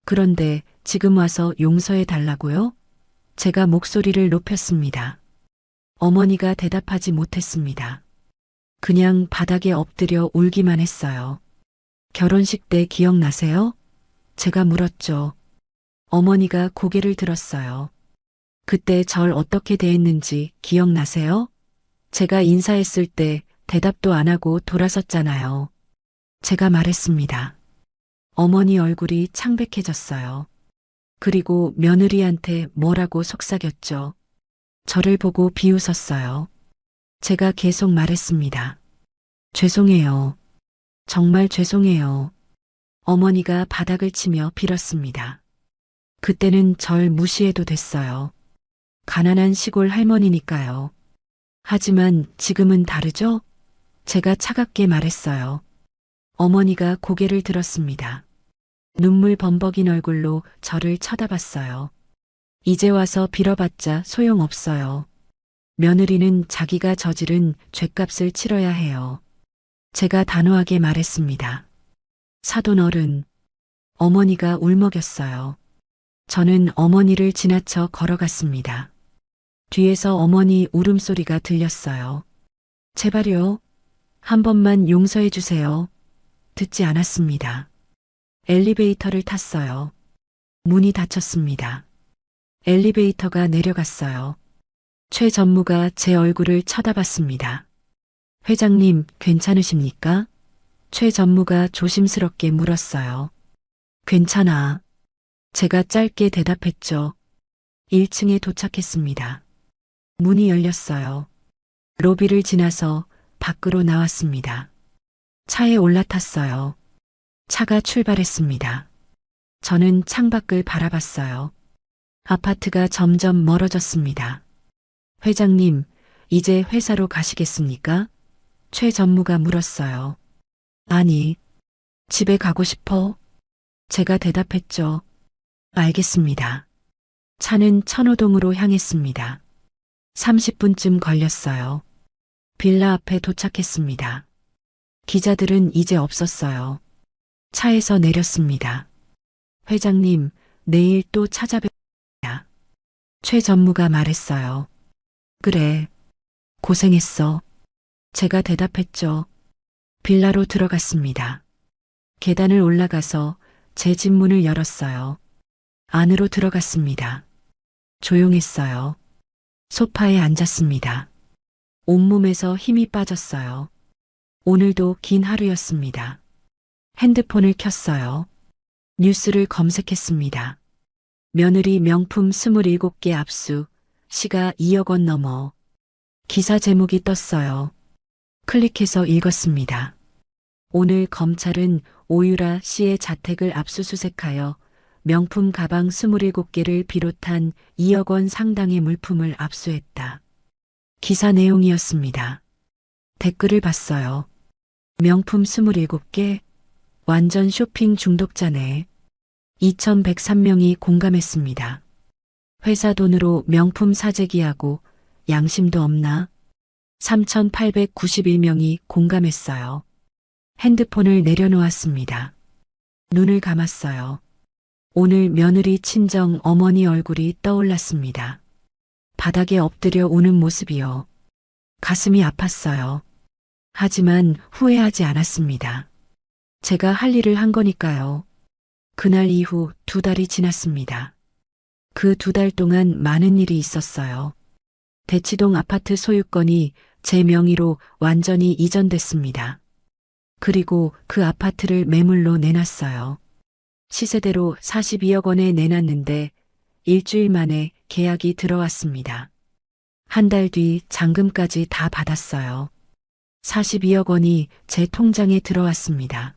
그런데 지금 와서 용서해 달라고요? 제가 목소리를 높였습니다. 어머니가 대답하지 못했습니다. 그냥 바닥에 엎드려 울기만 했어요. 결혼식 때 기억나세요? 제가 물었죠. 어머니가 고개를 들었어요. 그때 절 어떻게 대했는지 기억나세요? 제가 인사했을 때 대답도 안 하고 돌아섰잖아요. 제가 말했습니다. 어머니 얼굴이 창백해졌어요. 그리고 며느리한테 뭐라고 속삭였죠. 저를 보고 비웃었어요. 제가 계속 말했습니다. 죄송해요. 정말 죄송해요. 어머니가 바닥을 치며 빌었습니다. 그때는 절 무시해도 됐어요. 가난한 시골 할머니니까요. 하지만 지금은 다르죠? 제가 차갑게 말했어요. 어머니가 고개를 들었습니다. 눈물 범벅인 얼굴로 저를 쳐다봤어요. 이제 와서 빌어봤자 소용없어요. 며느리는 자기가 저지른 죗값을 치러야 해요. 제가 단호하게 말했습니다. 사돈 어른. 어머니가 울먹였어요. 저는 어머니를 지나쳐 걸어갔습니다. 뒤에서 어머니 울음소리가 들렸어요. 제발요. 한 번만 용서해 주세요. 듣지 않았습니다. 엘리베이터를 탔어요. 문이 닫혔습니다. 엘리베이터가 내려갔어요. 최 전무가 제 얼굴을 쳐다봤습니다. 회장님, 괜찮으십니까? 최 전무가 조심스럽게 물었어요. 괜찮아. 제가 짧게 대답했죠. 1층에 도착했습니다. 문이 열렸어요. 로비를 지나서 밖으로 나왔습니다. 차에 올라탔어요. 차가 출발했습니다. 저는 창밖을 바라봤어요. 아파트가 점점 멀어졌습니다. 회장님, 이제 회사로 가시겠습니까? 최 전무가 물었어요. 아니, 집에 가고 싶어. 제가 대답했죠. 알겠습니다. 차는 천호동으로 향했습니다. 30분쯤 걸렸어요. 빌라 앞에 도착했습니다. 기자들은 이제 없었어요. 차에서 내렸습니다. 회장님, 내일 또 찾아뵙겠습니다. 최 전무가 말했어요. 그래, 고생했어. 제가 대답했죠. 빌라로 들어갔습니다. 계단을 올라가서 제 집 문을 열었어요. 안으로 들어갔습니다. 조용했어요. 소파에 앉았습니다. 온몸에서 힘이 빠졌어요. 오늘도 긴 하루였습니다. 핸드폰을 켰어요. 뉴스를 검색했습니다. 며느리 명품 27개 압수, 시가 2억 원 넘어. 기사 제목이 떴어요. 클릭해서 읽었습니다. 오늘 검찰은 오유라 씨의 자택을 압수수색하여 명품 가방 27개를 비롯한 2억 원 상당의 물품을 압수했다. 기사 내용이었습니다. 댓글을 봤어요. 명품 27개? 완전 쇼핑 중독자네. 2103명이 공감했습니다. 회사 돈으로 명품 사재기하고 양심도 없나? 3891명이 공감했어요. 핸드폰을 내려놓았습니다. 눈을 감았어요. 오늘 며느리 친정 어머니 얼굴이 떠올랐습니다. 바닥에 엎드려 우는 모습이요. 가슴이 아팠어요. 하지만 후회하지 않았습니다. 제가 할 일을 한 거니까요. 그날 이후 2달이 지났습니다. 그 2달 동안 많은 일이 있었어요. 대치동 아파트 소유권이 제 명의로 완전히 이전됐습니다. 그리고 그 아파트를 매물로 내놨어요. 시세대로 42억 원에 내놨는데 일주일 만에 계약이 들어왔습니다. 한 달 뒤 잔금까지 다 받았어요. 42억 원이 제 통장에 들어왔습니다.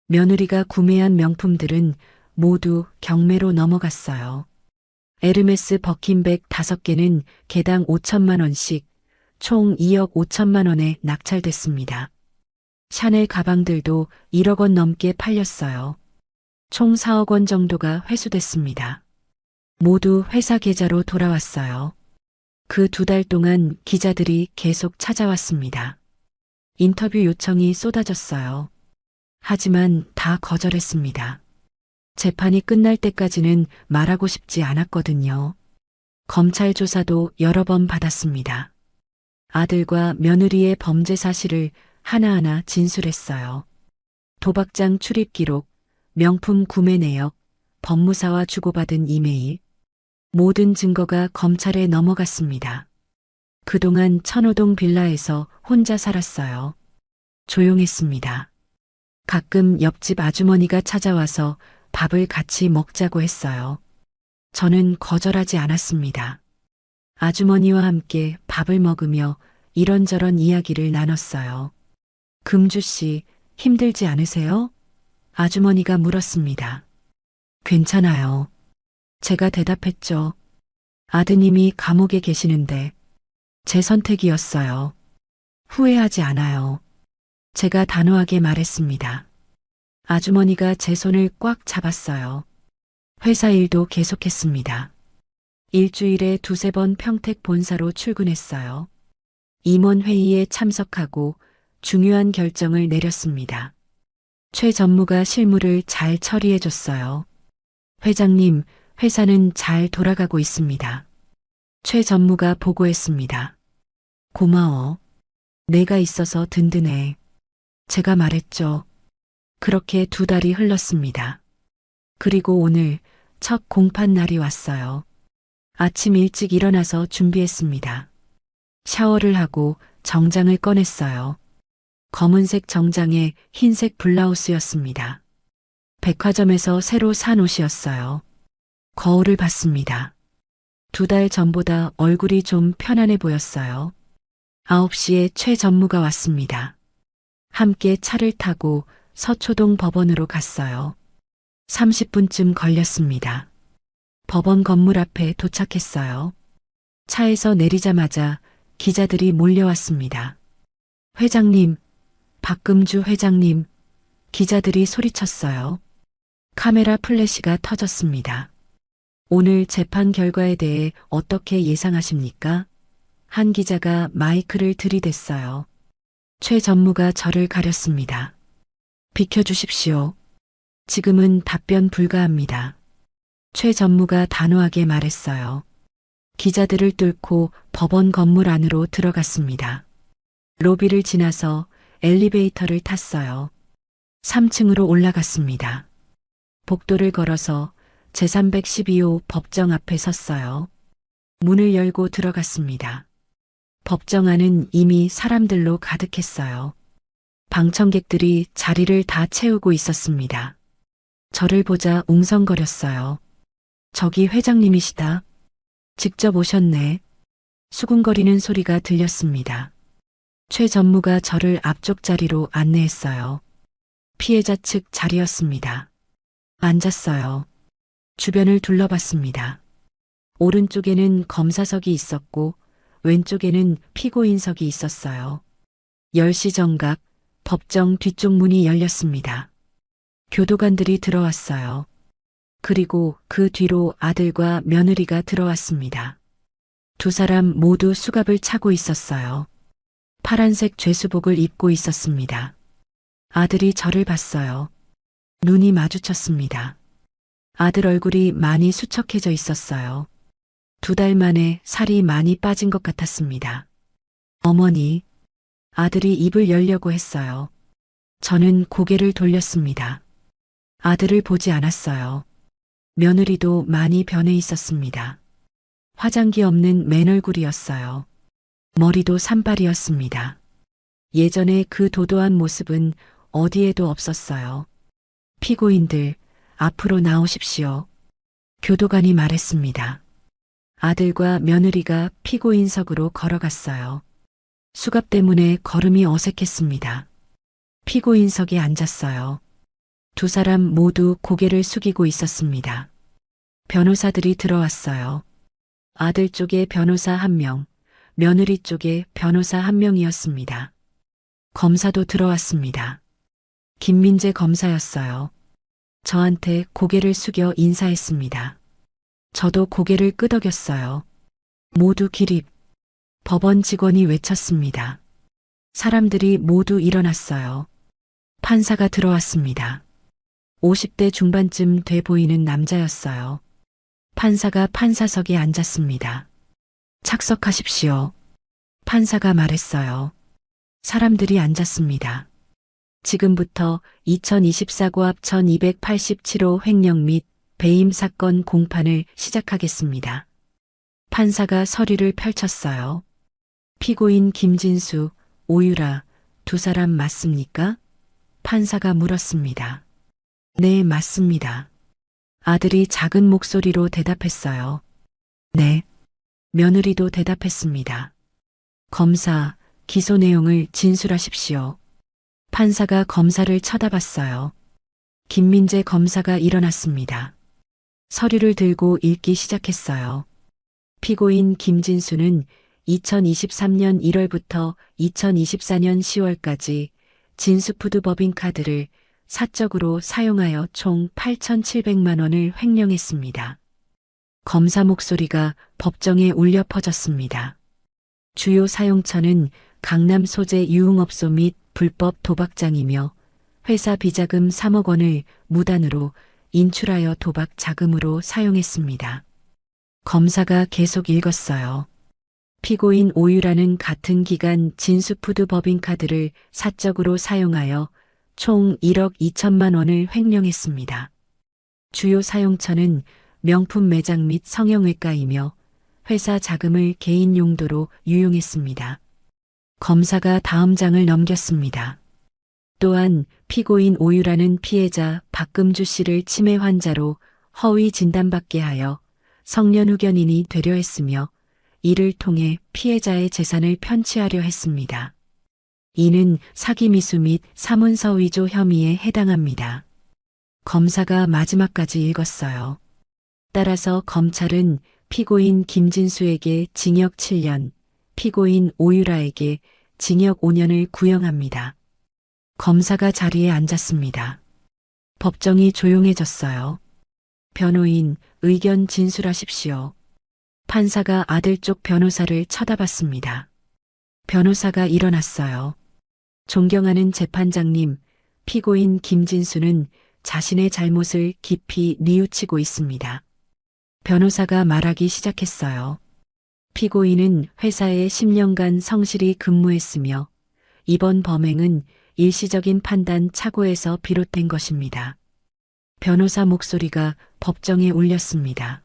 며느리가 구매한 명품들은 모두 경매로 넘어갔어요. 에르메스 버킨백 5개는 개당 5천만 원씩 총 2억 5천만 원에 낙찰됐습니다. 샤넬 가방들도 1억 원 넘게 팔렸어요. 총 4억 원 정도가 회수됐습니다. 모두 회사 계좌로 돌아왔어요. 그 2달 동안 기자들이 계속 찾아왔습니다. 인터뷰 요청이 쏟아졌어요. 하지만 다 거절했습니다. 재판이 끝날 때까지는 말하고 싶지 않았거든요. 검찰 조사도 여러 번 받았습니다. 아들과 며느리의 범죄 사실을 하나하나 진술했어요. 도박장 출입 기록, 명품 구매 내역, 법무사와 주고받은 이메일. 모든 증거가 검찰에 넘어갔습니다. 그동안 천호동 빌라에서 혼자 살았어요. 조용했습니다. 가끔 옆집 아주머니가 찾아와서 밥을 같이 먹자고 했어요. 저는 거절하지 않았습니다. 아주머니와 함께 밥을 먹으며 이런저런 이야기를 나눴어요. 금주 씨, 힘들지 않으세요? 아주머니가 물었습니다. 괜찮아요. 제가 대답했죠. 아드님이 감옥에 계시는데 제 선택이었어요. 후회하지 않아요. 제가 단호하게 말했습니다. 아주머니가 제 손을 꽉 잡았어요. 회사 일도 계속했습니다. 일주일에 2~3번 평택 본사로 출근했어요. 임원 회의에 참석하고 중요한 결정을 내렸습니다. 최 전무가 실무를 잘 처리해줬어요. 회장님, 회사는 잘 돌아가고 있습니다. 최 전무가 보고했습니다. 고마워. 내가 있어서 든든해. 제가 말했죠. 그렇게 2달이 흘렀습니다. 그리고 오늘 첫 공판 날이 왔어요. 아침 일찍 일어나서 준비했습니다. 샤워를 하고 정장을 꺼냈어요. 검은색 정장에 흰색 블라우스였습니다. 백화점에서 새로 산 옷이었어요. 거울을 봤습니다. 2달 전보다 얼굴이 좀 편안해 보였어요. 9시에 최 전무가 왔습니다. 함께 차를 타고 서초동 법원으로 갔어요. 30분쯤 걸렸습니다. 법원 건물 앞에 도착했어요. 차에서 내리자마자 기자들이 몰려왔습니다. 회장님, 박금주 회장님, 기자들이 소리쳤어요. 카메라 플래시가 터졌습니다. 오늘 재판 결과에 대해 어떻게 예상하십니까? 한 기자가 마이크를 들이댔어요. 최 전무가 저를 가렸습니다. 비켜주십시오. 지금은 답변 불가합니다. 최 전무가 단호하게 말했어요. 기자들을 뚫고 법원 건물 안으로 들어갔습니다. 로비를 지나서 엘리베이터를 탔어요. 3층으로 올라갔습니다. 복도를 걸어서 제312호 법정 앞에 섰어요. 문을 열고 들어갔습니다. 법정 안은 이미 사람들로 가득했어요. 방청객들이 자리를 다 채우고 있었습니다. 저를 보자 웅성거렸어요. 저기 회장님이시다. 직접 오셨네. 수군거리는 소리가 들렸습니다. 최 전무가 저를 앞쪽 자리로 안내했어요. 피해자 측 자리였습니다. 앉았어요. 주변을 둘러봤습니다. 오른쪽에는 검사석이 있었고 왼쪽에는 피고인석이 있었어요. 10시 정각 법정 뒤쪽 문이 열렸습니다. 교도관들이 들어왔어요. 그리고 그 뒤로 아들과 며느리가 들어왔습니다. 2사람 모두 수갑을 차고 있었어요. 파란색 죄수복을 입고 있었습니다. 아들이 저를 봤어요. 눈이 마주쳤습니다. 아들 얼굴이 많이 수척해져 있었어요. 2달 만에 살이 많이 빠진 것 같았습니다. 어머니, 아들이 입을 열려고 했어요. 저는 고개를 돌렸습니다. 아들을 보지 않았어요. 며느리도 많이 변해 있었습니다. 화장기 없는 맨얼굴이었어요. 머리도 산발이었습니다. 예전에 그 도도한 모습은 어디에도 없었어요. 피고인들, 앞으로 나오십시오. 교도관이 말했습니다. 아들과 며느리가 피고인석으로 걸어갔어요. 수갑 때문에 걸음이 어색했습니다. 피고인석에 앉았어요. 2사람 모두 고개를 숙이고 있었습니다. 변호사들이 들어왔어요. 아들 쪽에 변호사 1명, 며느리 쪽에 변호사 1명이었습니다. 검사도 들어왔습니다. 김민재 검사였어요. 저한테 고개를 숙여 인사했습니다. 저도 고개를 끄덕였어요. 모두 기립. 법원 직원이 외쳤습니다. 사람들이 모두 일어났어요. 판사가 들어왔습니다. 50대 중반쯤 돼 보이는 남자였어요. 판사가 판사석에 앉았습니다. 착석하십시오. 판사가 말했어요. 사람들이 앉았습니다. 지금부터 2024 고압 1287호 횡령 및 배임 사건 공판을 시작하겠습니다. 판사가 서류를 펼쳤어요. 피고인 김진수, 오유라, 두 사람 맞습니까? 판사가 물었습니다. 네, 맞습니다. 아들이 작은 목소리로 대답했어요. 네. 며느리도 대답했습니다. 검사, 기소 내용을 진술하십시오. 판사가 검사를 쳐다봤어요. 김민재 검사가 일어났습니다. 서류를 들고 읽기 시작했어요. 피고인 김진수는 2023년 1월부터 2024년 10월까지 진수푸드 법인카드를 사적으로 사용하여 총 8,700만 원을 횡령했습니다. 검사 목소리가 법정에 울려 퍼졌습니다. 주요 사용처는 강남 소재 유흥업소 및 불법 도박장이며 회사 비자금 3억 원을 무단으로 인출하여 도박 자금으로 사용했습니다. 검사가 계속 읽었어요. 피고인 오유라는 같은 기간 진수푸드 법인카드를 사적으로 사용하여 총 1억 2천만 원을 횡령했습니다. 주요 사용처는 명품 매장 및 성형외과이며 회사 자금을 개인 용도로 유용했습니다. 검사가 다음 장을 넘겼습니다. 또한 피고인 오유라는 피해자 박금주 씨를 치매 환자로 허위 진단받게 하여 성년후견인이 되려 했으며 이를 통해 피해자의 재산을 편취하려 했습니다. 이는 사기미수 및 사문서 위조 혐의에 해당합니다. 검사가 마지막까지 읽었어요. 따라서 검찰은 피고인 김진수에게 징역 7년, 피고인 오유라에게 징역 5년을 구형합니다. 검사가 자리에 앉았습니다. 법정이 조용해졌어요. 변호인, 의견 진술하십시오. 판사가 아들 쪽 변호사를 쳐다봤습니다. 변호사가 일어났어요. 존경하는 재판장님, 피고인 김진수는 자신의 잘못을 깊이 뉘우치고 있습니다. 변호사가 말하기 시작했어요. 피고인은 회사에 10년간 성실히 근무했으며 이번 범행은 일시적인 판단 착오에서 비롯된 것입니다. 변호사 목소리가 법정에 울렸습니다.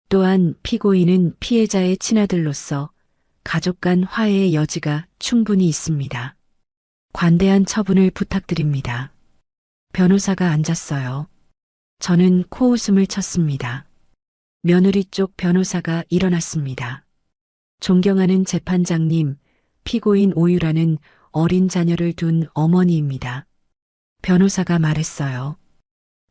또한 피고인은 피해자의 친아들로서 가족 간 화해의 여지가 충분히 있습니다. 관대한 처분을 부탁드립니다. 변호사가 앉았어요. 저는 코웃음을 쳤습니다. 며느리 쪽 변호사가 일어났습니다. 존경하는 재판장님, 피고인 오유라는 어린 자녀를 둔 어머니입니다. 변호사가 말했어요.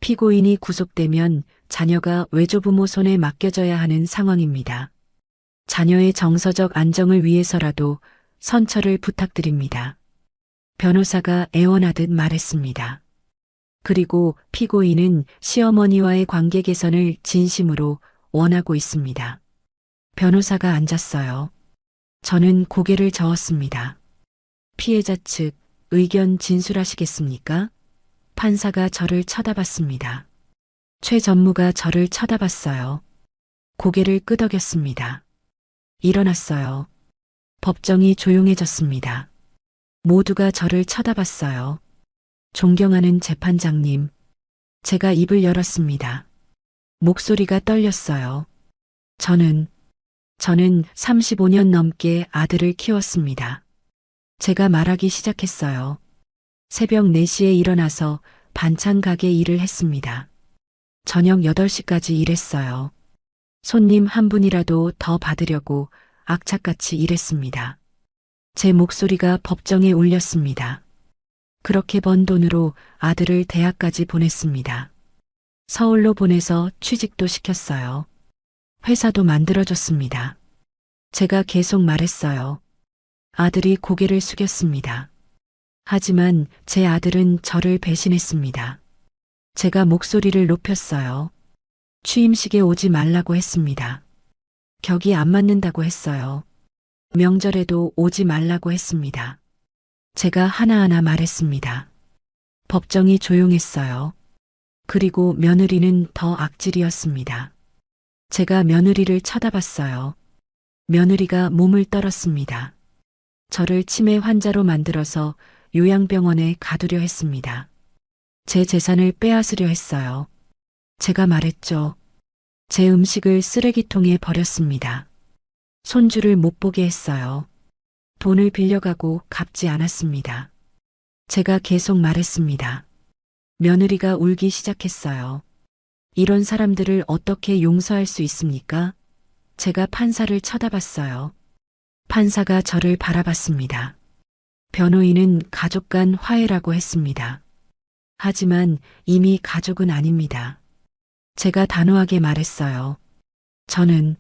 피고인이 구속되면 자녀가 외조부모 손에 맡겨져야 하는 상황입니다. 자녀의 정서적 안정을 위해서라도 선처를 부탁드립니다. 변호사가 애원하듯 말했습니다. 그리고 피고인은 시어머니와의 관계 개선을 진심으로 원하고 있습니다. 변호사가 앉았어요. 저는 고개를 저었습니다. 피해자 측 의견 진술하시겠습니까? 판사가 저를 쳐다봤습니다. 최 전무가 저를 쳐다봤어요. 고개를 끄덕였습니다. 일어났어요. 법정이 조용해졌습니다. 모두가 저를 쳐다봤어요. 존경하는 재판장님, 제가 입을 열었습니다. 목소리가 떨렸어요. 저는 35년 넘게 아들을 키웠습니다. 제가 말하기 시작했어요. 새벽 4시에 일어나서 반찬 가게 일을 했습니다. 저녁 8시까지 일했어요. 손님 한 분이라도 더 받으려고 악착같이 일했습니다. 제 목소리가 법정에 울렸습니다. 그렇게 번 돈으로 아들을 대학까지 보냈습니다. 서울로 보내서 취직도 시켰어요. 회사도 만들어줬습니다. 제가 계속 말했어요. 아들이 고개를 숙였습니다. 하지만 제 아들은 저를 배신했습니다. 제가 목소리를 높였어요. 취임식에 오지 말라고 했습니다. 격이 안 맞는다고 했어요. 명절에도 오지 말라고 했습니다. 제가 하나하나 말했습니다. 법정이 조용했어요. 그리고 며느리는 더 악질이었습니다. 제가 며느리를 쳐다봤어요. 며느리가 몸을 떨었습니다. 저를 치매 환자로 만들어서 요양병원에 가두려 했습니다. 제 재산을 빼앗으려 했어요. 제가 말했죠. 제 음식을 쓰레기통에 버렸습니다. 손주를 못 보게 했어요. 돈을 빌려가고 갚지 않았습니다. 제가 계속 말했습니다. 며느리가 울기 시작했어요. 이런 사람들을 어떻게 용서할 수 있습니까? 제가 판사를 쳐다봤어요. 판사가 저를 바라봤습니다. 변호인은 가족 간 화해라고 했습니다. 하지만 이미 가족은 아닙니다. 제가 단호하게 말했어요. 저는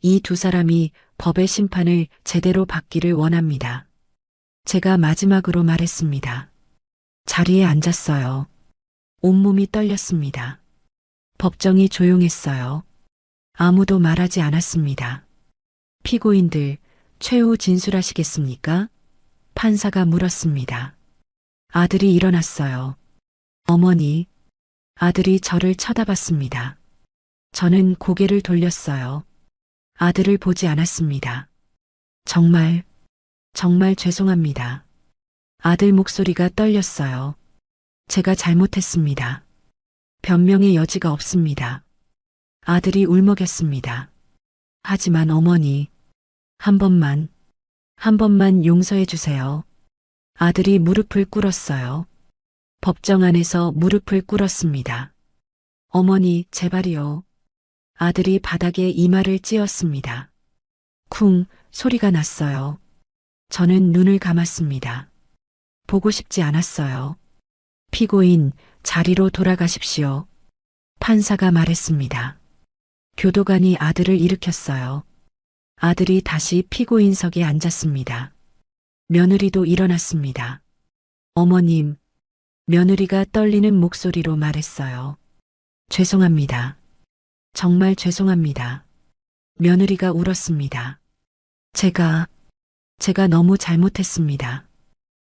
이 두 사람이 법의 심판을 제대로 받기를 원합니다. 제가 마지막으로 말했습니다. 자리에 앉았어요. 온몸이 떨렸습니다. 법정이 조용했어요. 아무도 말하지 않았습니다. 피고인들, 최후 진술하시겠습니까? 판사가 물었습니다. 아들이 일어났어요. 어머니, 아들이 저를 쳐다봤습니다. 저는 고개를 돌렸어요. 아들을 보지 않았습니다. 정말 죄송합니다. 아들 목소리가 떨렸어요. 제가 잘못했습니다. 변명의 여지가 없습니다. 아들이 울먹였습니다. 하지만 어머니, 한 번만 용서해 주세요. 아들이 무릎을 꿇었어요. 법정 안에서 무릎을 꿇었습니다. 어머니, 제발이요. 아들이 바닥에 이마를 찧었습니다. 쿵 소리가 났어요. 저는 눈을 감았습니다. 보고 싶지 않았어요. 피고인, 자리로 돌아가십시오. 판사가 말했습니다. 교도관이 아들을 일으켰어요. 아들이 다시 피고인석에 앉았습니다. 며느리도 일어났습니다. 어머님, 며느리가 떨리는 목소리로 말했어요. 죄송합니다. 정말 죄송합니다. 며느리가 울었습니다. 제가 너무 잘못했습니다.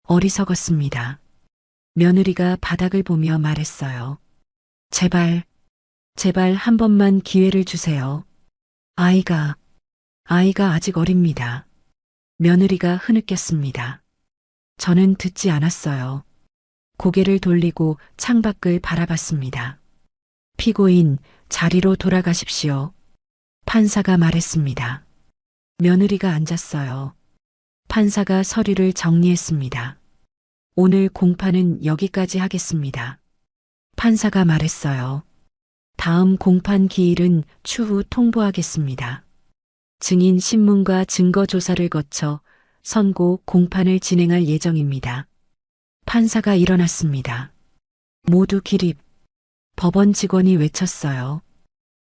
어리석었습니다. 며느리가 바닥을 보며 말했어요. 제발 한 번만 기회를 주세요. 아이가 아직 어립니다. 며느리가 흐느꼈습니다. 저는 듣지 않았어요. 고개를 돌리고 창밖을 바라봤습니다. 피고인, 자리로 돌아가십시오. 판사가 말했습니다. 며느리가 앉았어요. 판사가 서류를 정리했습니다. 오늘 공판은 여기까지 하겠습니다. 판사가 말했어요. 다음 공판 기일은 추후 통보하겠습니다. 증인 신문과 증거 조사를 거쳐 선고 공판을 진행할 예정입니다. 판사가 일어났습니다. 모두 기립. 법원 직원이 외쳤어요.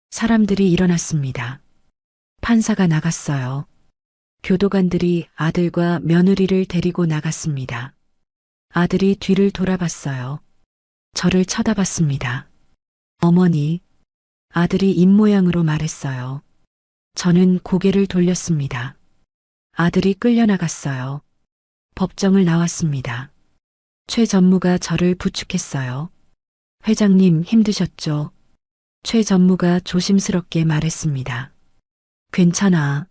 사람들이 일어났습니다. 판사가 나갔어요. 교도관들이 아들과 며느리를 데리고 나갔습니다. 아들이 뒤를 돌아봤어요. 저를 쳐다봤습니다. 어머니, 아들이 입모양으로 말했어요. 저는 고개를 돌렸습니다. 아들이 끌려나갔어요. 법정을 나왔습니다. 최 전무가 저를 부축했어요. 회장님 힘드셨죠? 최 전무가 조심스럽게 말했습니다. 괜찮아.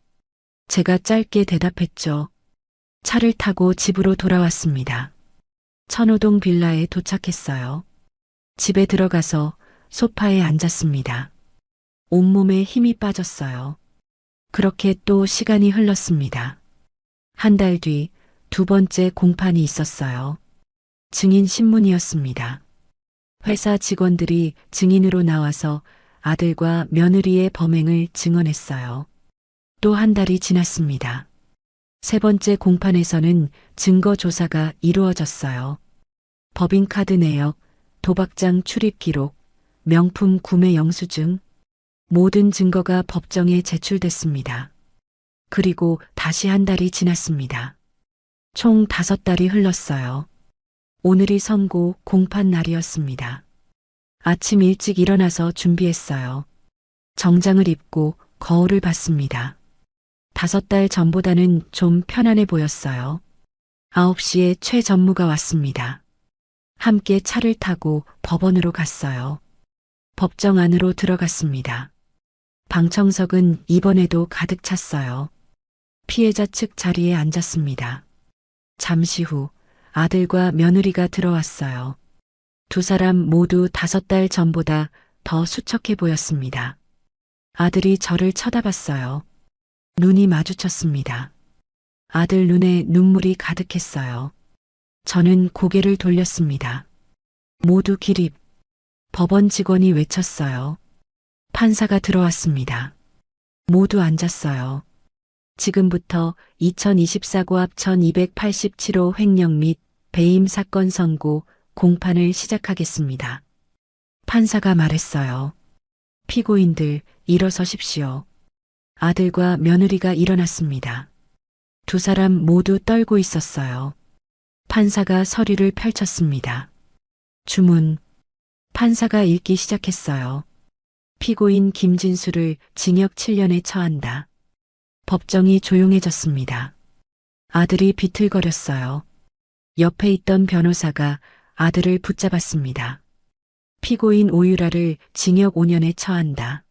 제가 짧게 대답했죠. 차를 타고 집으로 돌아왔습니다. 천호동 빌라에 도착했어요. 집에 들어가서 소파에 앉았습니다. 온몸에 힘이 빠졌어요. 그렇게 또 시간이 흘렀습니다. 한 달 뒤 두 번째 공판이 있었어요. 증인 신문이었습니다. 회사 직원들이 증인으로 나와서 아들과 며느리의 범행을 증언했어요. 또 한 달이 지났습니다. 세 번째 공판에서는 증거 조사가 이루어졌어요. 법인카드 내역, 도박장 출입 기록, 명품 구매 영수증, 모든 증거가 법정에 제출됐습니다. 그리고 다시 한 달이 지났습니다. 총 5달이 흘렀어요. 오늘이 선고 공판 날이었습니다. 아침 일찍 일어나서 준비했어요. 정장을 입고 거울을 봤습니다. 5달 전보다는 좀 편안해 보였어요. 9시에 최 전무가 왔습니다. 함께 차를 타고 법원으로 갔어요. 법정 안으로 들어갔습니다. 방청석은 이번에도 가득 찼어요. 피해자 측 자리에 앉았습니다. 잠시 후 아들과 며느리가 들어왔어요. 두 사람 모두 5달 전보다 더 수척해 보였습니다. 아들이 저를 쳐다봤어요. 눈이 마주쳤습니다. 아들 눈에 눈물이 가득했어요. 저는 고개를 돌렸습니다. 모두 기립. 법원 직원이 외쳤어요. 판사가 들어왔습니다. 모두 앉았어요. 지금부터 2024 고압 1287호 횡령 및 배임 사건 선고 공판을 시작하겠습니다. 판사가 말했어요. 피고인들 일어서십시오. 아들과 며느리가 일어났습니다. 두 사람 모두 떨고 있었어요. 판사가 서류를 펼쳤습니다. 주문. 판사가 읽기 시작했어요. 피고인 김진수를 징역 7년에 처한다. 법정이 조용해졌습니다. 아들이 비틀거렸어요. 옆에 있던 변호사가 아들을 붙잡았습니다. 피고인 오유라를 징역 5년에 처한다.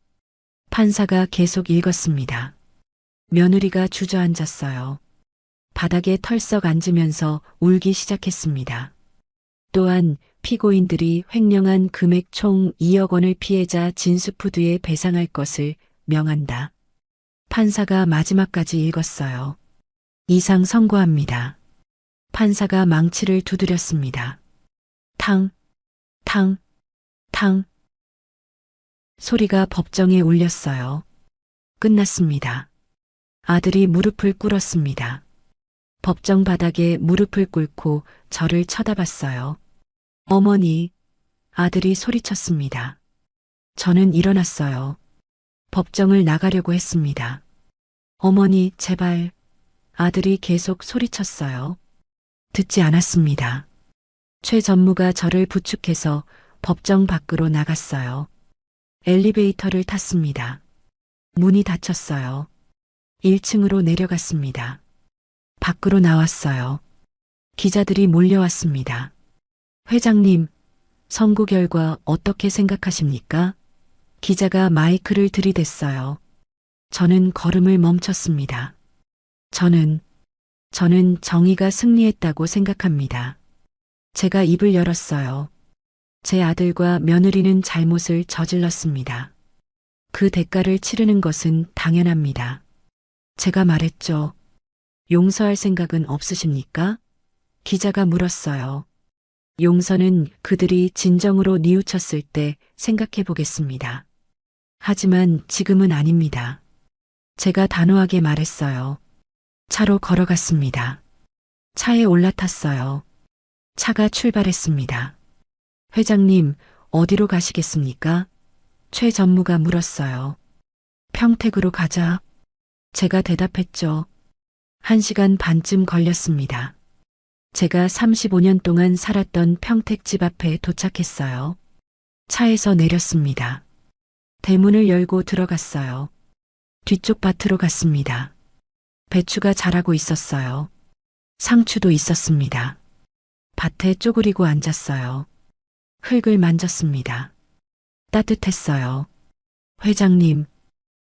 판사가 계속 읽었습니다. 며느리가 주저앉았어요. 바닥에 털썩 앉으면서 울기 시작했습니다. 또한 피고인들이 횡령한 금액 총 2억 원을 피해자 진수푸드에 배상할 것을 명한다. 판사가 마지막까지 읽었어요. 이상 선고합니다. 판사가 망치를 두드렸습니다. 탕, 탕, 탕. 소리가 법정에 울렸어요. 끝났습니다. 아들이 무릎을 꿇었습니다. 법정 바닥에 무릎을 꿇고 저를 쳐다봤어요. 어머니, 아들이 소리쳤습니다. 저는 일어났어요. 법정을 나가려고 했습니다. 어머니, 제발. 아들이 계속 소리쳤어요. 듣지 않았습니다. 최 전무가 저를 부축해서 법정 밖으로 나갔어요. 엘리베이터를 탔습니다. 문이 닫혔어요. 1층으로 내려갔습니다. 밖으로 나왔어요. 기자들이 몰려왔습니다. 회장님, 선고 결과 어떻게 생각하십니까? 기자가 마이크를 들이댔어요. 저는 걸음을 멈췄습니다. 저는 정의가 승리했다고 생각합니다. 제가 입을 열었어요. 제 아들과 며느리는 잘못을 저질렀습니다. 그 대가를 치르는 것은 당연합니다. 제가 말했죠. 용서할 생각은 없으십니까? 기자가 물었어요. 용서는 그들이 진정으로 뉘우쳤을 때 생각해 보겠습니다. 하지만 지금은 아닙니다. 제가 단호하게 말했어요. 차로 걸어갔습니다. 차에 올라탔어요. 차가 출발했습니다. 회장님, 어디로 가시겠습니까? 최 전무가 물었어요. 평택으로 가자. 제가 대답했죠. 1시간 반쯤 걸렸습니다. 제가 35년 동안 살았던 평택 집 앞에 도착했어요. 차에서 내렸습니다. 대문을 열고 들어갔어요. 뒤쪽 밭으로 갔습니다. 배추가 자라고 있었어요. 상추도 있었습니다. 밭에 쪼그리고 앉았어요. 흙을 만졌습니다. 따뜻했어요. 회장님,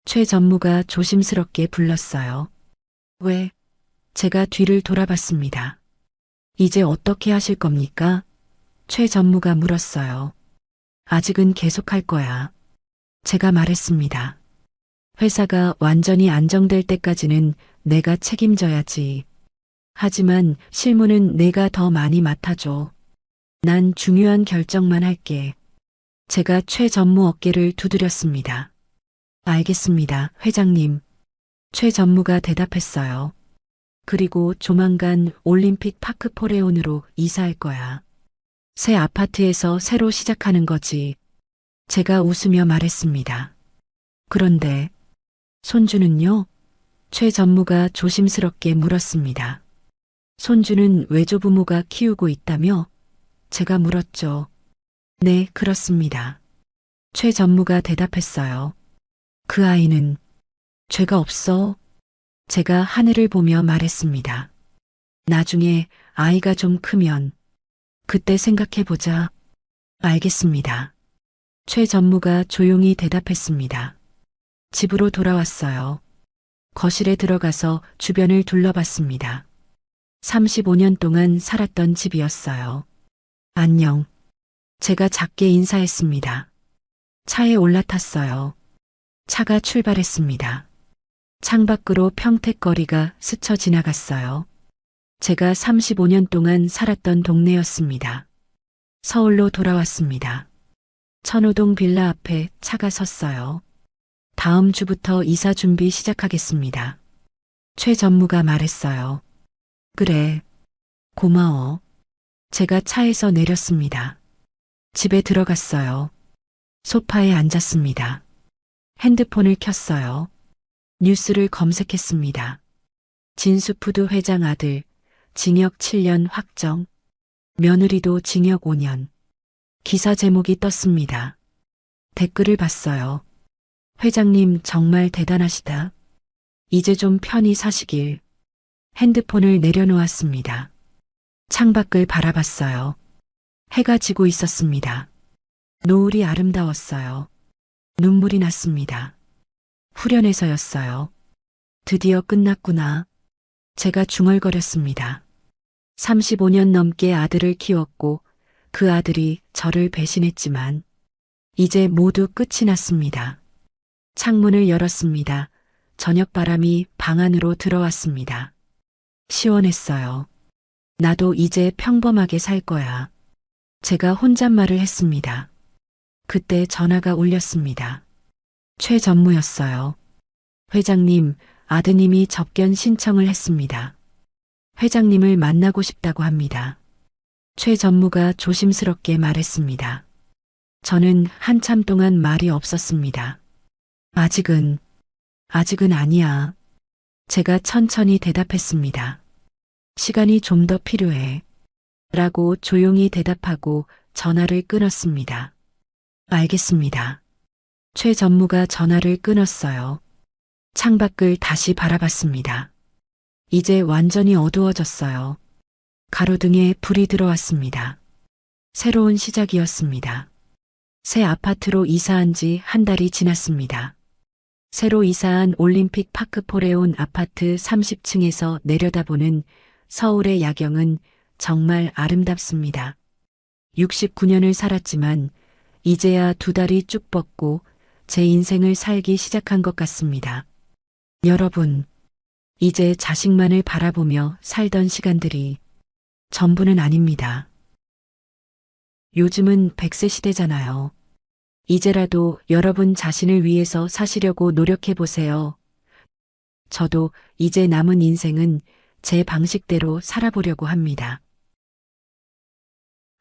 최 전무가 조심스럽게 불렀어요. 왜? 제가 뒤를 돌아봤습니다. 이제 어떻게 하실 겁니까? 최 전무가 물었어요. 아직은 계속할 거야. 제가 말했습니다. 회사가 완전히 안정될 때까지는 내가 책임져야지. 하지만 실무는 내가 더 많이 맡아줘. 난 중요한 결정만 할게. 제가 최 전무 어깨를 두드렸습니다. 알겠습니다, 회장님. 최 전무가 대답했어요. 그리고 조만간 올림픽 파크 포레온으로 이사할 거야. 새 아파트에서 새로 시작하는 거지. 제가 웃으며 말했습니다. 그런데 손주는요? 최 전무가 조심스럽게 물었습니다. 손주는 외조부모가 키우고 있다며? 제가 물었죠. 네, 그렇습니다. 최 전무가 대답했어요. 그 아이는 죄가 없어. 제가 하늘을 보며 말했습니다. 나중에 아이가 좀 크면 그때 생각해보자. 알겠습니다. 최 전무가 조용히 대답했습니다. 집으로 돌아왔어요. 거실에 들어가서 주변을 둘러봤습니다. 35년 동안 살았던 집이었어요. 안녕. 제가 작게 인사했습니다. 차에 올라탔어요. 차가 출발했습니다. 창밖으로 평택거리가 스쳐 지나갔어요. 제가 35년 동안 살았던 동네였습니다. 서울로 돌아왔습니다. 천호동 빌라 앞에 차가 섰어요. 다음 주부터 이사 준비 시작하겠습니다. 최 전무가 말했어요. 그래. 고마워. 제가 차에서 내렸습니다. 집에 들어갔어요. 소파에 앉았습니다. 핸드폰을 켰어요. 뉴스를 검색했습니다. 진수푸드 회장 아들, 징역 7년 확정, 며느리도 징역 5년. 기사 제목이 떴습니다. 댓글을 봤어요. 회장님 정말 대단하시다. 이제 좀 편히 사시길. 핸드폰을 내려놓았습니다. 창밖을 바라봤어요. 해가 지고 있었습니다. 노을이 아름다웠어요. 눈물이 났습니다. 후련해서였어요. 드디어 끝났구나. 제가 중얼거렸습니다. 35년 넘게 아들을 키웠고 그 아들이 저를 배신했지만 이제 모두 끝이 났습니다. 창문을 열었습니다. 저녁바람이 방 안으로 들어왔습니다. 시원했어요. 나도 이제 평범하게 살 거야. 제가 혼잣말을 했습니다. 그때 전화가 울렸습니다. 최 전무였어요. 회장님, 아드님이 접견 신청을 했습니다. 회장님을 만나고 싶다고 합니다. 최 전무가 조심스럽게 말했습니다. 저는 한참 동안 말이 없었습니다. 아직은 아니야. 제가 천천히 대답했습니다. 시간이 좀 더 필요해. 라고 조용히 대답하고 전화를 끊었습니다. 알겠습니다. 최 전무가 전화를 끊었어요. 창밖을 다시 바라봤습니다. 이제 완전히 어두워졌어요. 가로등에 불이 들어왔습니다. 새로운 시작이었습니다. 새 아파트로 이사한 지 한 달이 지났습니다. 새로 이사한 올림픽 파크포레온 아파트 30층에서 내려다보는 서울의 야경은 정말 아름답습니다. 69년을 살았지만 이제야 두 다리 쭉 뻗고 제 인생을 살기 시작한 것 같습니다. 여러분, 이제 자식만을 바라보며 살던 시간들이 전부는 아닙니다. 요즘은 100세 시대잖아요. 이제라도 여러분 자신을 위해서 사시려고 노력해 보세요. 저도 이제 남은 인생은 제 방식대로 살아보려고 합니다.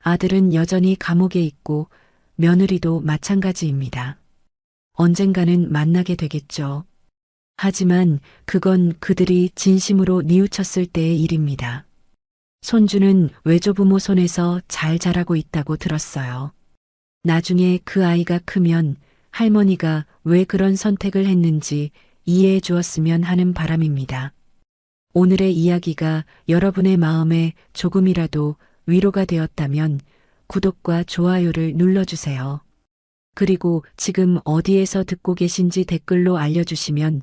아들은 여전히 감옥에 있고 며느리도 마찬가지입니다. 언젠가는 만나게 되겠죠. 하지만 그건 그들이 진심으로 뉘우쳤을 때의 일입니다. 손주는 외조부모 손에서 잘 자라고 있다고 들었어요. 나중에 그 아이가 크면 할머니가 왜 그런 선택을 했는지 이해해 주었으면 하는 바람입니다. 오늘의 이야기가 여러분의 마음에 조금이라도 위로가 되었다면 구독과 좋아요를 눌러주세요. 그리고 지금 어디에서 듣고 계신지 댓글로 알려주시면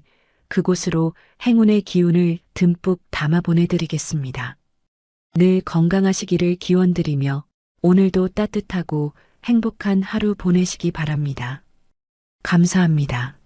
그곳으로 행운의 기운을 듬뿍 담아 보내드리겠습니다. 늘 건강하시기를 기원드리며 오늘도 따뜻하고 행복한 하루 보내시기 바랍니다. 감사합니다.